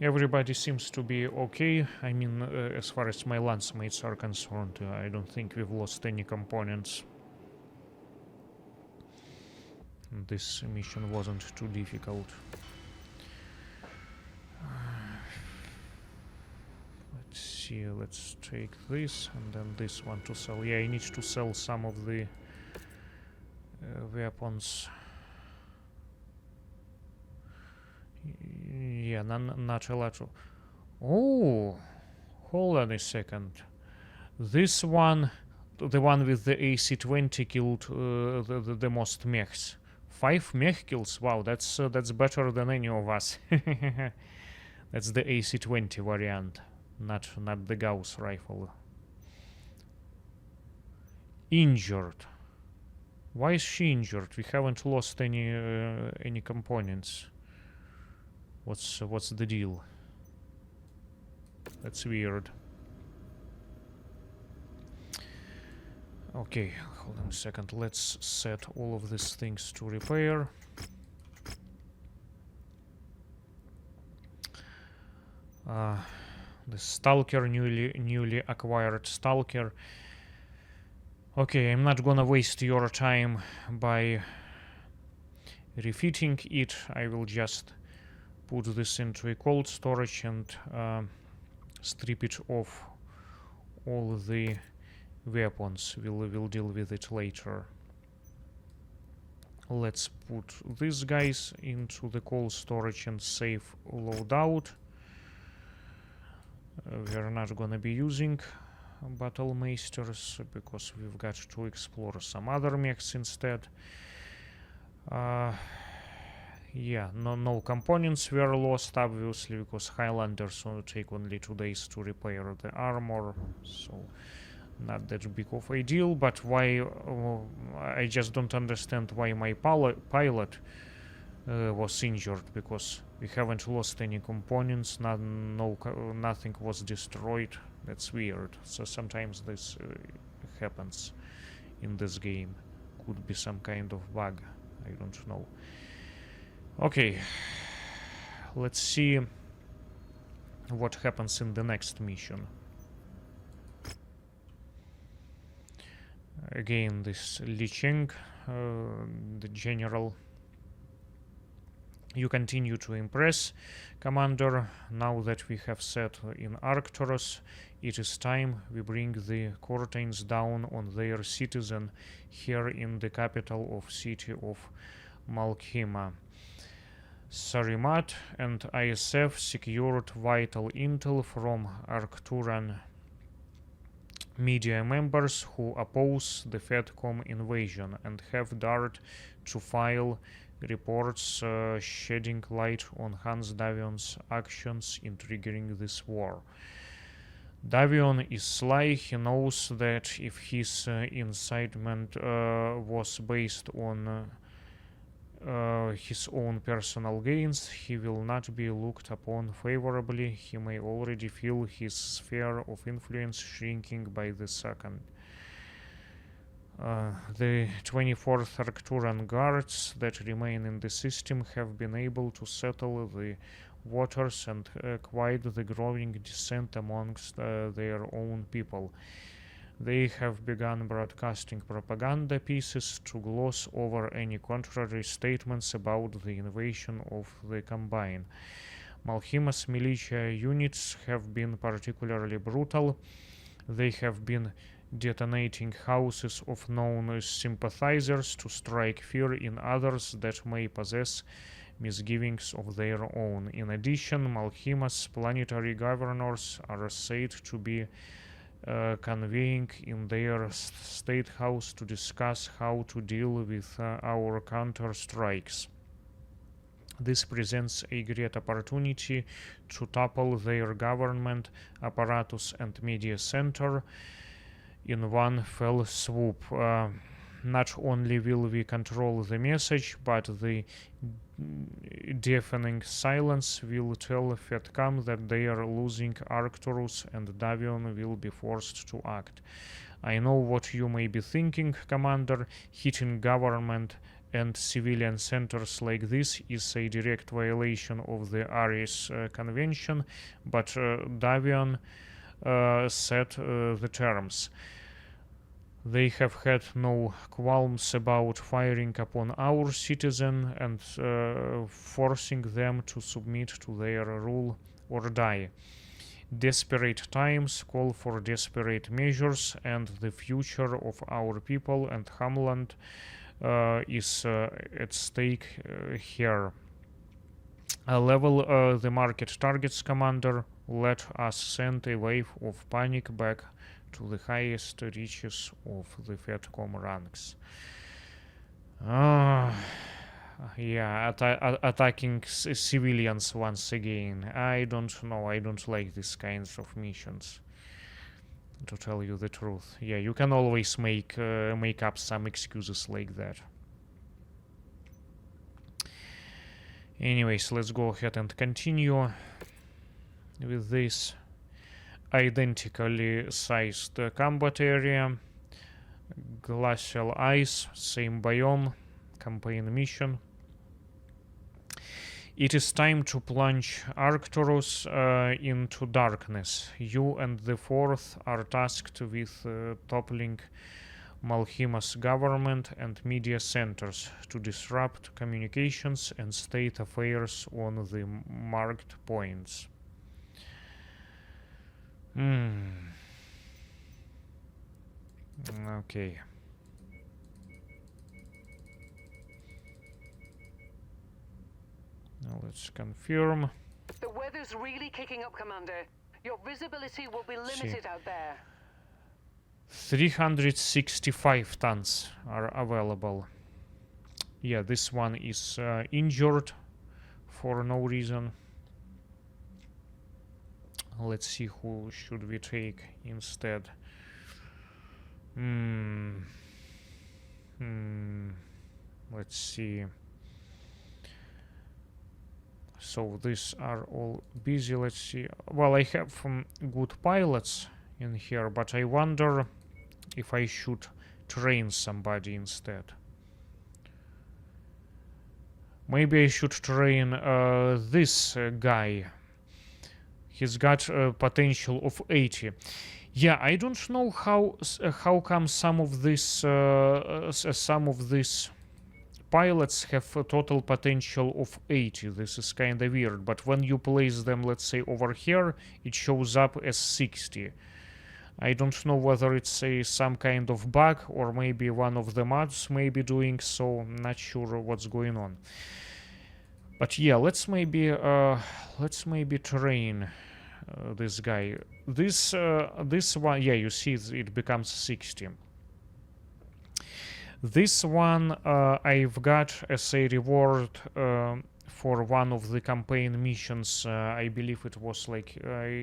Everybody seems to be okay. I mean, as far as my lance mates are concerned, I don't think we've lost any components. This mission wasn't too difficult. Let's see, let's take this and then this one to sell. Yeah, I need to sell some of the weapons. Yeah, not a lot. Oh, hold on a second. This one, the one with the AC-20 killed the most mechs. 5 mech kills. Wow, that's better than any of us. That's the AC-20 variant, not the Gauss rifle. Injured. Why is she injured? We haven't lost any components. What's the deal? That's weird. Okay, hold on a second. Let's set all of these things to repair. The Stalker, newly acquired Stalker. Okay, I'm not gonna waste your time by refitting it. I will just put this into a cold storage and strip it off all the weapons. We'll deal with it later. Let's put these guys into the cold storage and save loadout. We're not gonna be using Battle Meisters because we've got to explore some other mechs instead. Yeah, no components were lost, obviously, because Highlanders will take only 2 days to repair the armor, so not that big of a deal. But why? I just don't understand why my pilot was injured, because we haven't lost any components, nothing was destroyed. That's weird. So sometimes this happens in this game. Could be some kind of bug, I don't know. Okay, let's see what happens in the next mission. Again, this Li Cheng, the general. You continue to impress, Commander. Now that we have set in Arcturus, it is time we bring the curtains down on their citizen here in the capital of city of Malkhima. Sarimat and ISF secured vital intel from Arcturan media members who oppose the FedCom invasion and have dared to file reports shedding light on Hans Davion's actions in triggering this war. Davion is sly. He knows that if his incitement was based on his own personal gains, he will not be looked upon favorably. He may already feel his sphere of influence shrinking by the second. The 24th Arcturan guards that remain in the system have been able to settle the waters and quiet the growing dissent amongst their own people. They have begun broadcasting propaganda pieces to gloss over any contrary statements about the invasion of the Combine. Malhima's militia units have been particularly brutal. They have been detonating houses of known sympathizers to strike fear in others that may possess misgivings of their own. In addition, Malhima's planetary governors are said to be convening in their state house to discuss how to deal with our counter-strikes. This presents a great opportunity to topple their government apparatus and media center in one fell swoop. Not only will we control the message, but the deafening silence will tell Fedcom that they are losing Arcturus and Davion will be forced to act. I know what you may be thinking, Commander. Hitting government and civilian centers like this is a direct violation of the Ares Convention, but Davion set the terms. They have had no qualms about firing upon our citizen and forcing them to submit to their rule or die. Desperate times call for desperate measures, and the future of our people and homeland is at stake here. Level the market targets, Commander. Let us send a wave of panic back to the highest reaches of the Fedcom ranks. Yeah, attacking civilians once again. I don't know, I don't like these kinds of missions, to tell you the truth. Yeah, you can always make up some excuses like that. Anyways, let's go ahead and continue with this. Identically sized combat area, glacial ice, same biome, campaign mission. It is time to plunge Arcturus into darkness. You and the Fourth are tasked with toppling Malhima's government and media centers to disrupt communications and state affairs on the marked points. Okay. Now let's confirm. The weather's really kicking up, Commander. Your visibility will be limited out there. 365 tons are available. Yeah, this one is injured for no reason. Let's see who should we take instead. Let's see. So these are all busy. Let's see. Well, I have good pilots in here, but I wonder if I should train somebody instead. Maybe I should train this guy. He's got a potential of 80. Yeah, I don't know how come some of these pilots have a total potential of 80. This is kind of weird. But when you place them, let's say over here, it shows up as 60. I don't know whether it's some kind of bug or maybe one of the mods may be doing so. I'm not sure what's going on. But yeah, let's maybe train this guy. This one, yeah, you see it becomes 60. This one I've got as a reward for one of the campaign missions. I believe it was like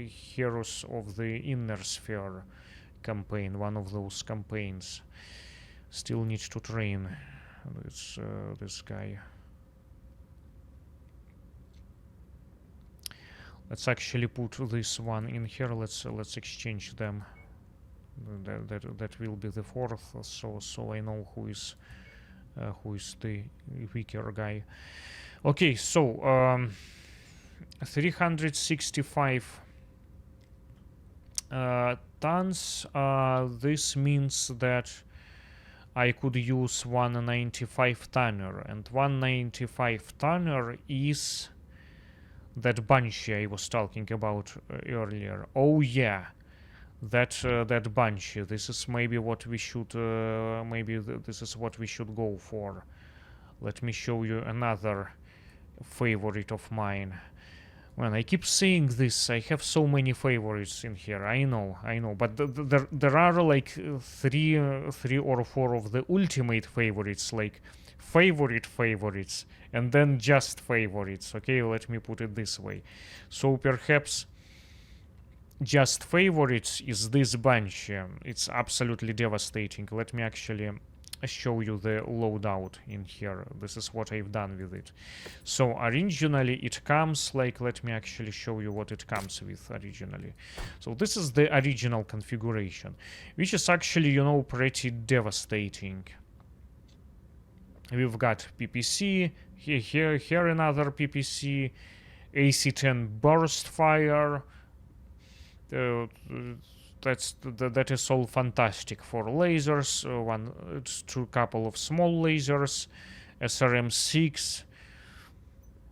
Heroes of the Inner Sphere campaign, one of those campaigns. Still need to train this guy. Let's actually put this one in here. Let's exchange them. That will be the fourth. So I know who is the weaker guy. Okay, so 365 tons. This means that I could use 195 tonner, and 195 tonner is that Banshee I was talking about earlier. Oh yeah, that Banshee. This is maybe what we should this is what we should go for. Let me show you another favorite of mine. Man, I keep saying this. I have so many favorites in here. I know, but there are like three or four of the ultimate favorites, like favorites, and then just favorites. Okay, let me put it this way. So perhaps just favorites is this Banshee. It's absolutely devastating. Let me actually show you the loadout in here. This is what I've done with it. So originally it comes like, let me actually show you what it comes with originally. So this is the original configuration, which is actually, you know, pretty devastating. We've got PPC here another PPC, AC-10 burst fire. That is all fantastic for lasers. Two couple of small lasers, SRM-6.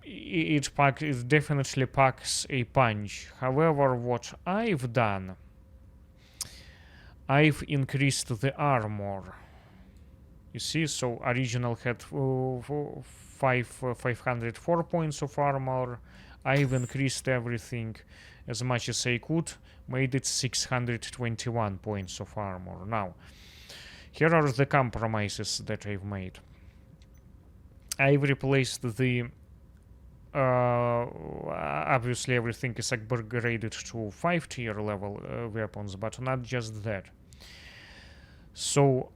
It definitely packs a punch. However, what I've done, I've increased the armor. You see, so original had 504 points of armor. I've increased everything as much as I could, made it 621 points of armor. Now, here are the compromises that I've made. I've replaced the obviously everything is upgraded to 5 tier level weapons, but not just that. So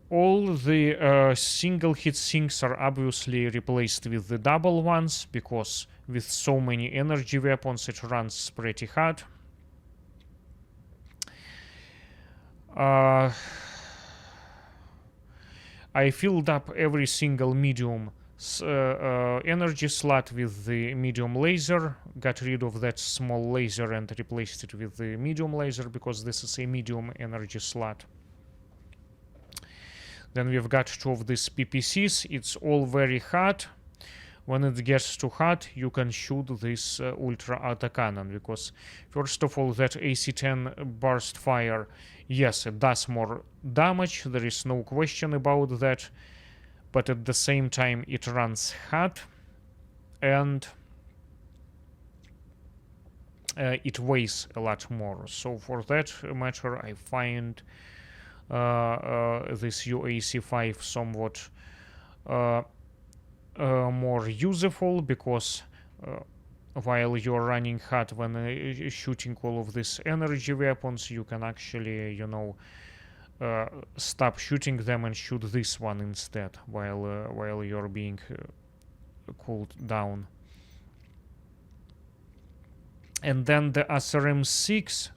all the single hit sinks are obviously replaced with the double ones, because with so many energy weapons it runs pretty hard. I filled up every single medium energy slot with the medium laser, got rid of that small laser and replaced it with the medium laser, because this is a medium energy slot. Then we've got two of these PPCs. It's all very hot. When it gets too hot, you can shoot this ultra autocannon, because first of all, that AC-10 burst fire, yes, it does more damage, there is no question about that, but at the same time it runs hot, and it weighs a lot more. So for that matter, I find this UAC-5 somewhat more useful, because while you're running hot when shooting all of these energy weapons, you can actually, you know, stop shooting them and shoot this one instead while you're being cooled down. And then the SRM-6.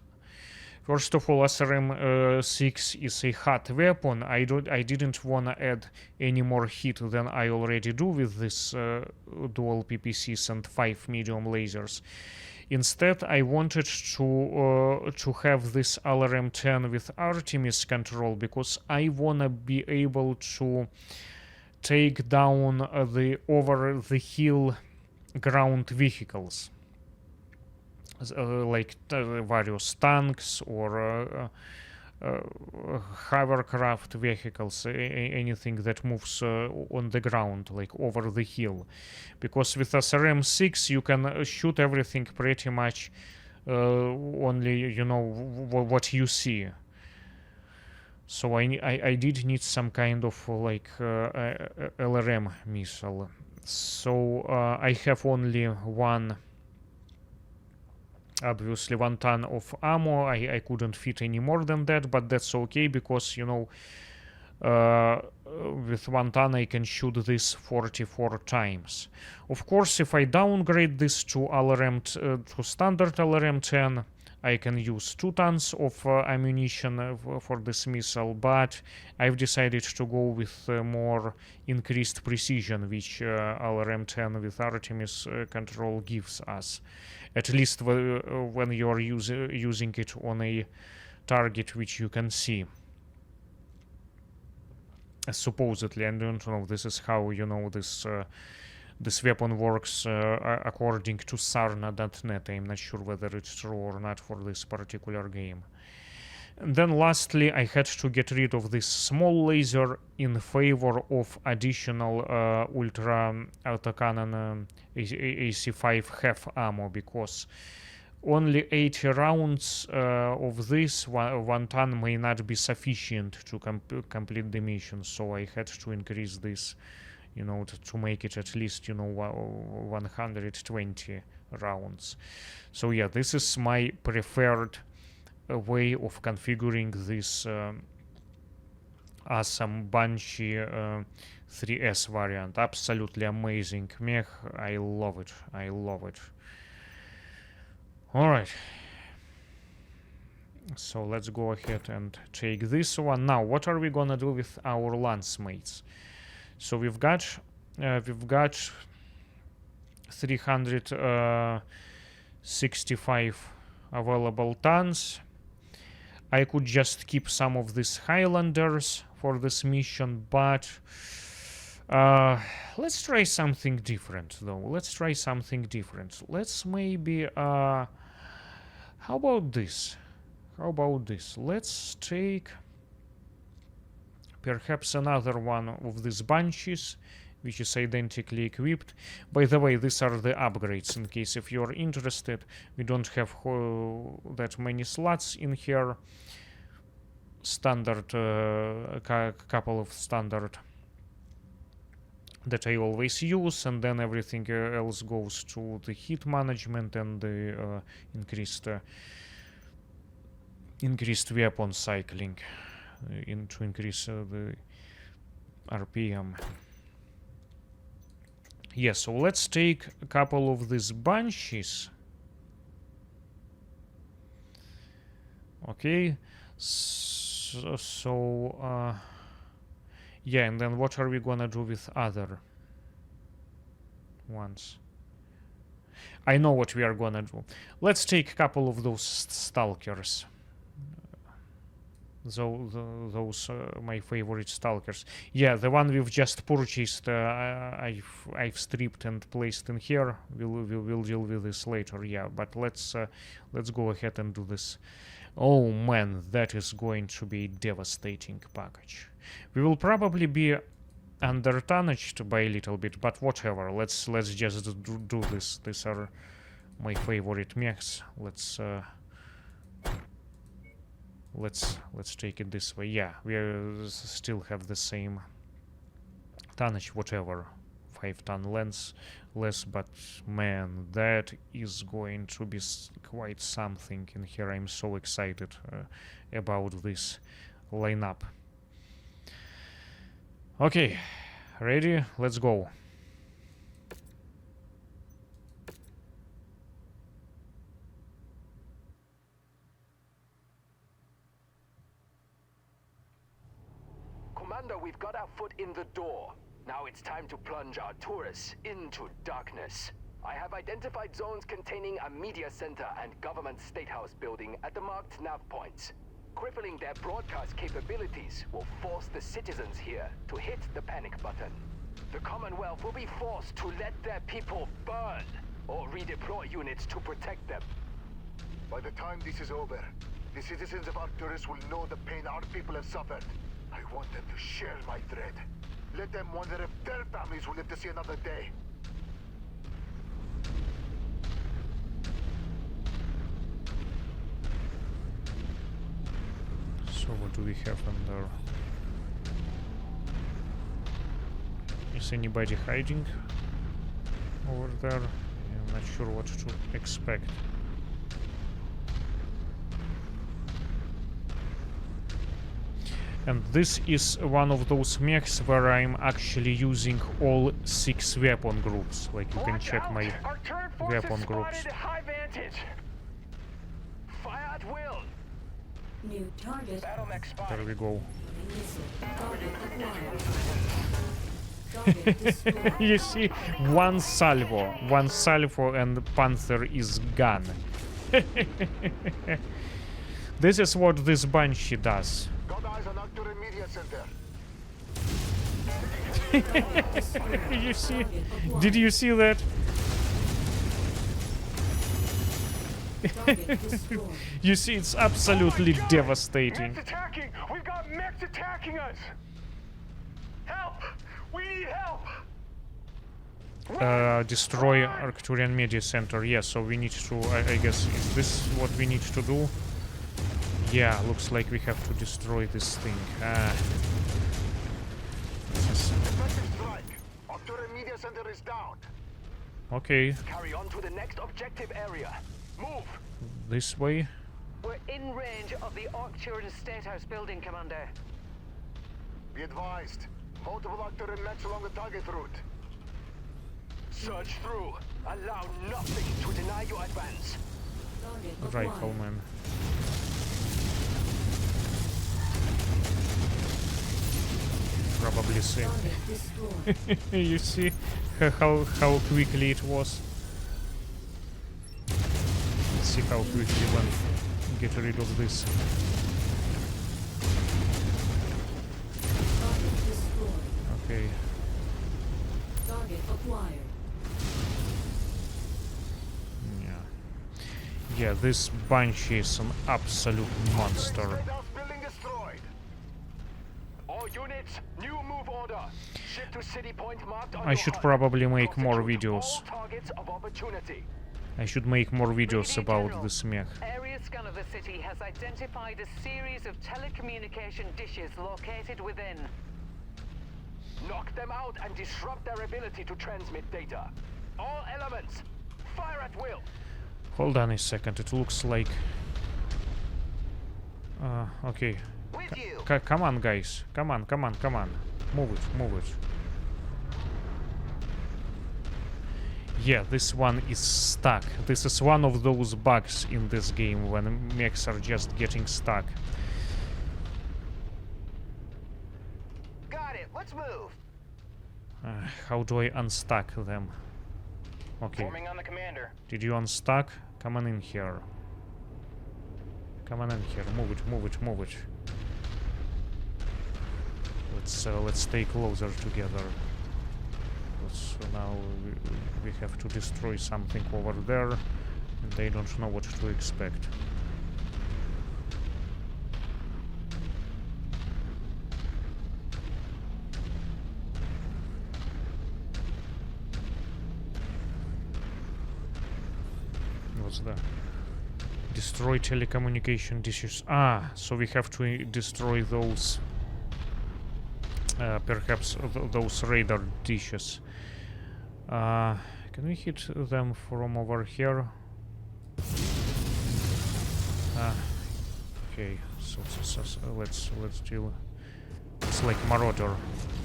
First of all, SRM-6 is a hot weapon. I didn't want to add any more heat than I already do with this dual PPCs and 5 medium lasers. Instead, I wanted to have this LRM-10 with Artemis control, because I want to be able to take down the over-the-hill ground vehicles. Like various tanks or hovercraft vehicles, anything that moves on the ground, like over the hill. Because with SRM-6 you can shoot everything pretty much only, you know, what you see. So I did need some kind of like LRM missile. So I have only obviously 1 ton of ammo. I couldn't fit any more than that, but that's okay, because, you know, with 1 ton I can shoot this 44 times. Of course, if I downgrade this to to standard LRM-10, I can use 2 tons of ammunition for this missile, but I've decided to go with more increased precision, which LRM-10 with Artemis control gives us. At least when you're using it on a target which you can see. Supposedly, I don't know, this is how, you know, this weapon works according to Sarna.net. I'm not sure whether it's true or not for this particular game. And then lastly, I had to get rid of this small laser in favor of additional ultra autocannon AC5 half ammo, because only 80 rounds of this one ton may not be sufficient to complete the mission, so I had to increase this, you know, to make it at least, you know, 120 rounds. So yeah, this is my preferred way of configuring this awesome Banshee 3S variant. Absolutely amazing mech. I love it. I love it. Alright. So let's go ahead and take this one. Now, what are we gonna do with our lance mates? So we've got 365 available tons. I could just keep some of these Highlanders for this mission, but let's try something different, though. Let's try something different. Let's maybe how about this? How about this? Let's take perhaps another one of these Banshees, which is identically equipped. By the way, these are the upgrades, in case if you're interested. We don't have that many slots in here. Standard, couple of standard that I always use, and then everything else goes to the hit management and the increased weapon cycling to increase the RPM. Yeah, so let's take a couple of these Banshees. Okay, so yeah, and then what are we gonna do with other ones? I know what we are gonna do. Let's take a couple of those stalkers. Those my favorite stalkers. Yeah, the one we've just purchased, I've stripped and placed in here. We'll deal with this later. Yeah, but let's go ahead and do this. Oh man, that is going to be a devastating package. We will probably be under-tonnaged by a little bit, but whatever. Let's just do this. These are my favorite mechs. Let's take it this way. Yeah, we still have the same tonnage, whatever, 5 ton less, but man, that is going to be quite something in here. I'm so excited about this lineup. Okay, ready? Let's go. Commander, we've got our foot in the door. Now it's time to plunge Arcturus into darkness. I have identified zones containing a media center and government statehouse building at the marked nav points. Crippling their broadcast capabilities will force the citizens here to hit the panic button. The Commonwealth will be forced to let their people burn or redeploy units to protect them. By the time this is over, the citizens of Arcturus will know the pain our people have suffered. I want them to share my dread. Let them wonder if their families will live to see another day. So what do we have under? Is anybody hiding over there? I'm not sure what to expect. And this is one of those mechs where I'm actually using all 6 weapon groups. Like, you can check my weapon groups. High vantage. New target. Battle mech There spotted. we go. Missile. Target acquired. Target destroyed. You see, one salvo and Panther is gone. This is what this Banshee does. Got eyes on Arcturus Media Center. Target destroyed. You see? Target acquired. Did you see that? Target destroyed. You see, it's absolutely devastating. Mechs attacking! We've got mechs attacking us! Help! We need help! Destroy Arcturian Media Center. Yeah, so we need to, I guess, is this what we need to do? Yeah, looks like we have to destroy this thing. This is- Effective strike. Arcturus Media Center is down. okay, Carry on to the next objective area. Move! this way. We're in range of the Arcturus State House building, Commander. Be advised. Multiple Arcturus mechs along the target route. Surge through. Allow nothing to deny your advance. Target acquired. Rifleman. Probably see. Target destroyed. You see how quickly it was. Let's see how quickly one get rid of this. Target destroyed. Okay. Target acquired. Yeah, this Banshee is an absolute monster. State House building destroyed. All units, new move order. Ship to city point marked on I your should HUD. probably make more Constitute videos. all targets of opportunity. I should make more videos Brigadier about General, this mech. Area scan of the city has identified a series of telecommunication dishes located within. Knock them out and disrupt their ability to transmit data. All elements, fire at will. Hold on a second, it looks like... okay. With you. Come on, guys. Come on. Move it. Yeah, this one is stuck. This is one of those bugs in this game when mechs are just getting stuck. Got it. Let's move. How do I unstuck them? Okay. Forming on the commander. Did you unstuck? Come on in here. Move it. Let's stay closer together. So now we have to destroy something over there, and they don't know what to expect. What's that? Destroy telecommunication dishes. So we have to destroy those, perhaps those radar dishes. Can we hit them from over here? Okay, so let's deal. It's like Marauder.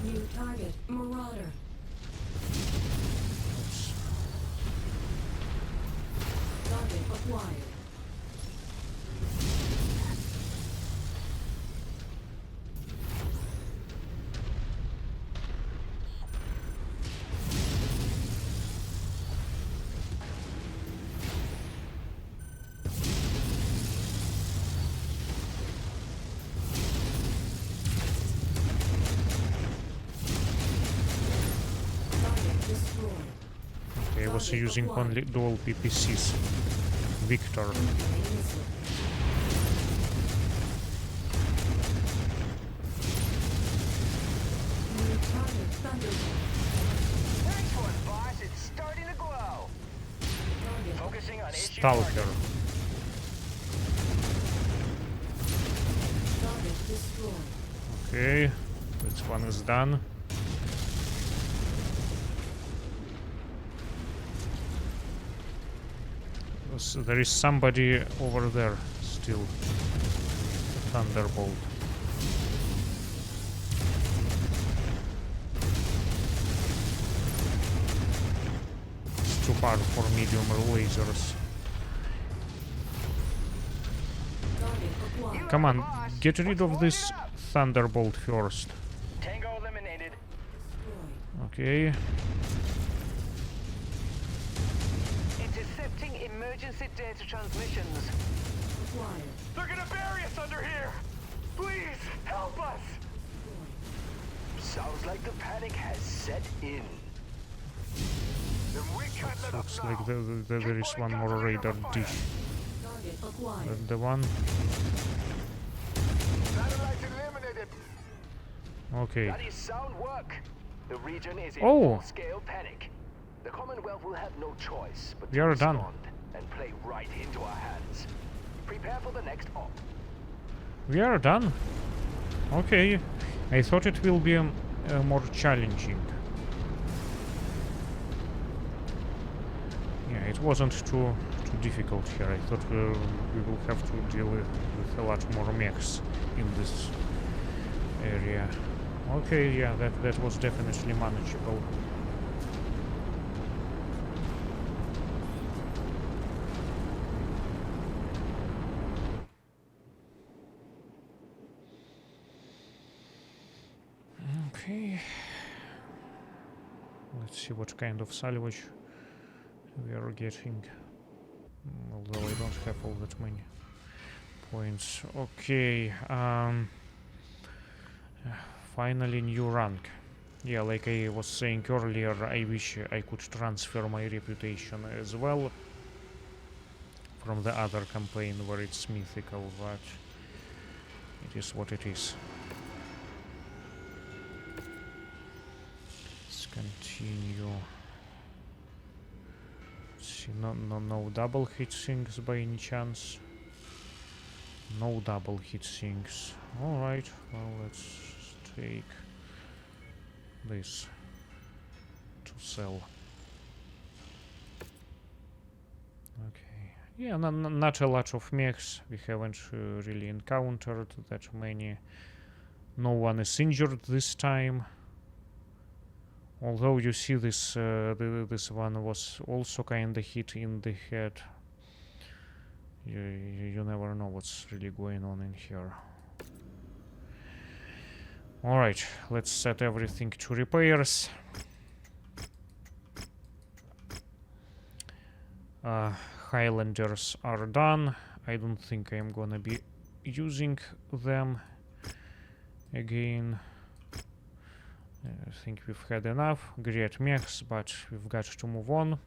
New target. Marauder. Oops. Target acquired. Target destroyed. Okay, I was using only dual PPCs. Victor. Incoming missile. New target. Thunderbolt. Nice one, boss. It's starting to glow. Target. Focusing on issue Stalker. Target destroyed. Okay, this one is done. So there is somebody over there still. Thunderbolt. It's too hard for medium lasers. Target acquired. Come on, get rid of this thunderbolt first. Tango eliminated. Destroyed. Okay. Intercepting emergency data transmissions. Acquired. They're gonna bury us under here! Please, help us! Sounds like the panic has set in. Then we can't let up Looks now. like there is one more radar dish Target acquired. than the one. Satellite eliminated. Okay. That is sound work. The region is in Oh. full-scale panic. The Commonwealth will have no choice but We to are done. respond and play right into our hands. Prepare for the next op. We are done. Okay. I thought it will be more challenging. Yeah, it wasn't too difficult here. I thought we will have to deal with a lot more mechs in this area. Okay, yeah, that was definitely manageable. Okay. Let's see what kind of salvage we are getting. Although I don't have all that many points. Okay. Finally new rank. Yeah, like I was saying earlier, I wish I could transfer my reputation as well from the other campaign where it's mythical, but it is what it is. Let's continue. See, no double hit sinks by any chance. No double hit sinks. Alright, well, let's take this to sell. Okay. Yeah, not a lot of mechs. We haven't really encountered that many. No one is injured this time. Although you see this this one was also kinda hit in the head. You never know what's really going on in here. Alright, let's set everything to repairs. Highlanders are done. I don't think I'm gonna be using them again. I think we've had enough. Great mechs, but we've got to move on.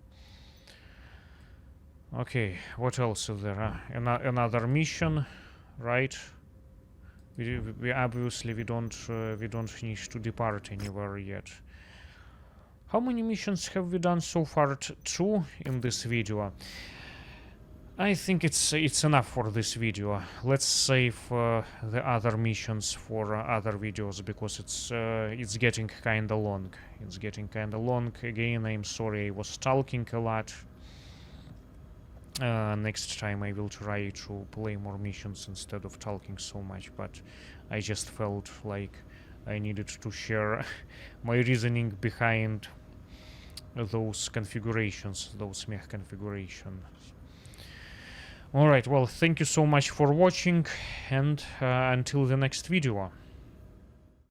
Okay, what else is there? Another mission, right? We obviously we don't need to depart anywhere yet. How many missions have we done so far? 2 in this video. I think it's enough for this video. Let's save the other missions for other videos because it's getting kinda long. It's getting kinda long. Again, I'm sorry I was talking a lot. Next time I will try to play more missions instead of talking so much, but I just felt like I needed to share my reasoning behind those configurations, those mech configurations. Alright, well, thank you so much for watching, and until the next video.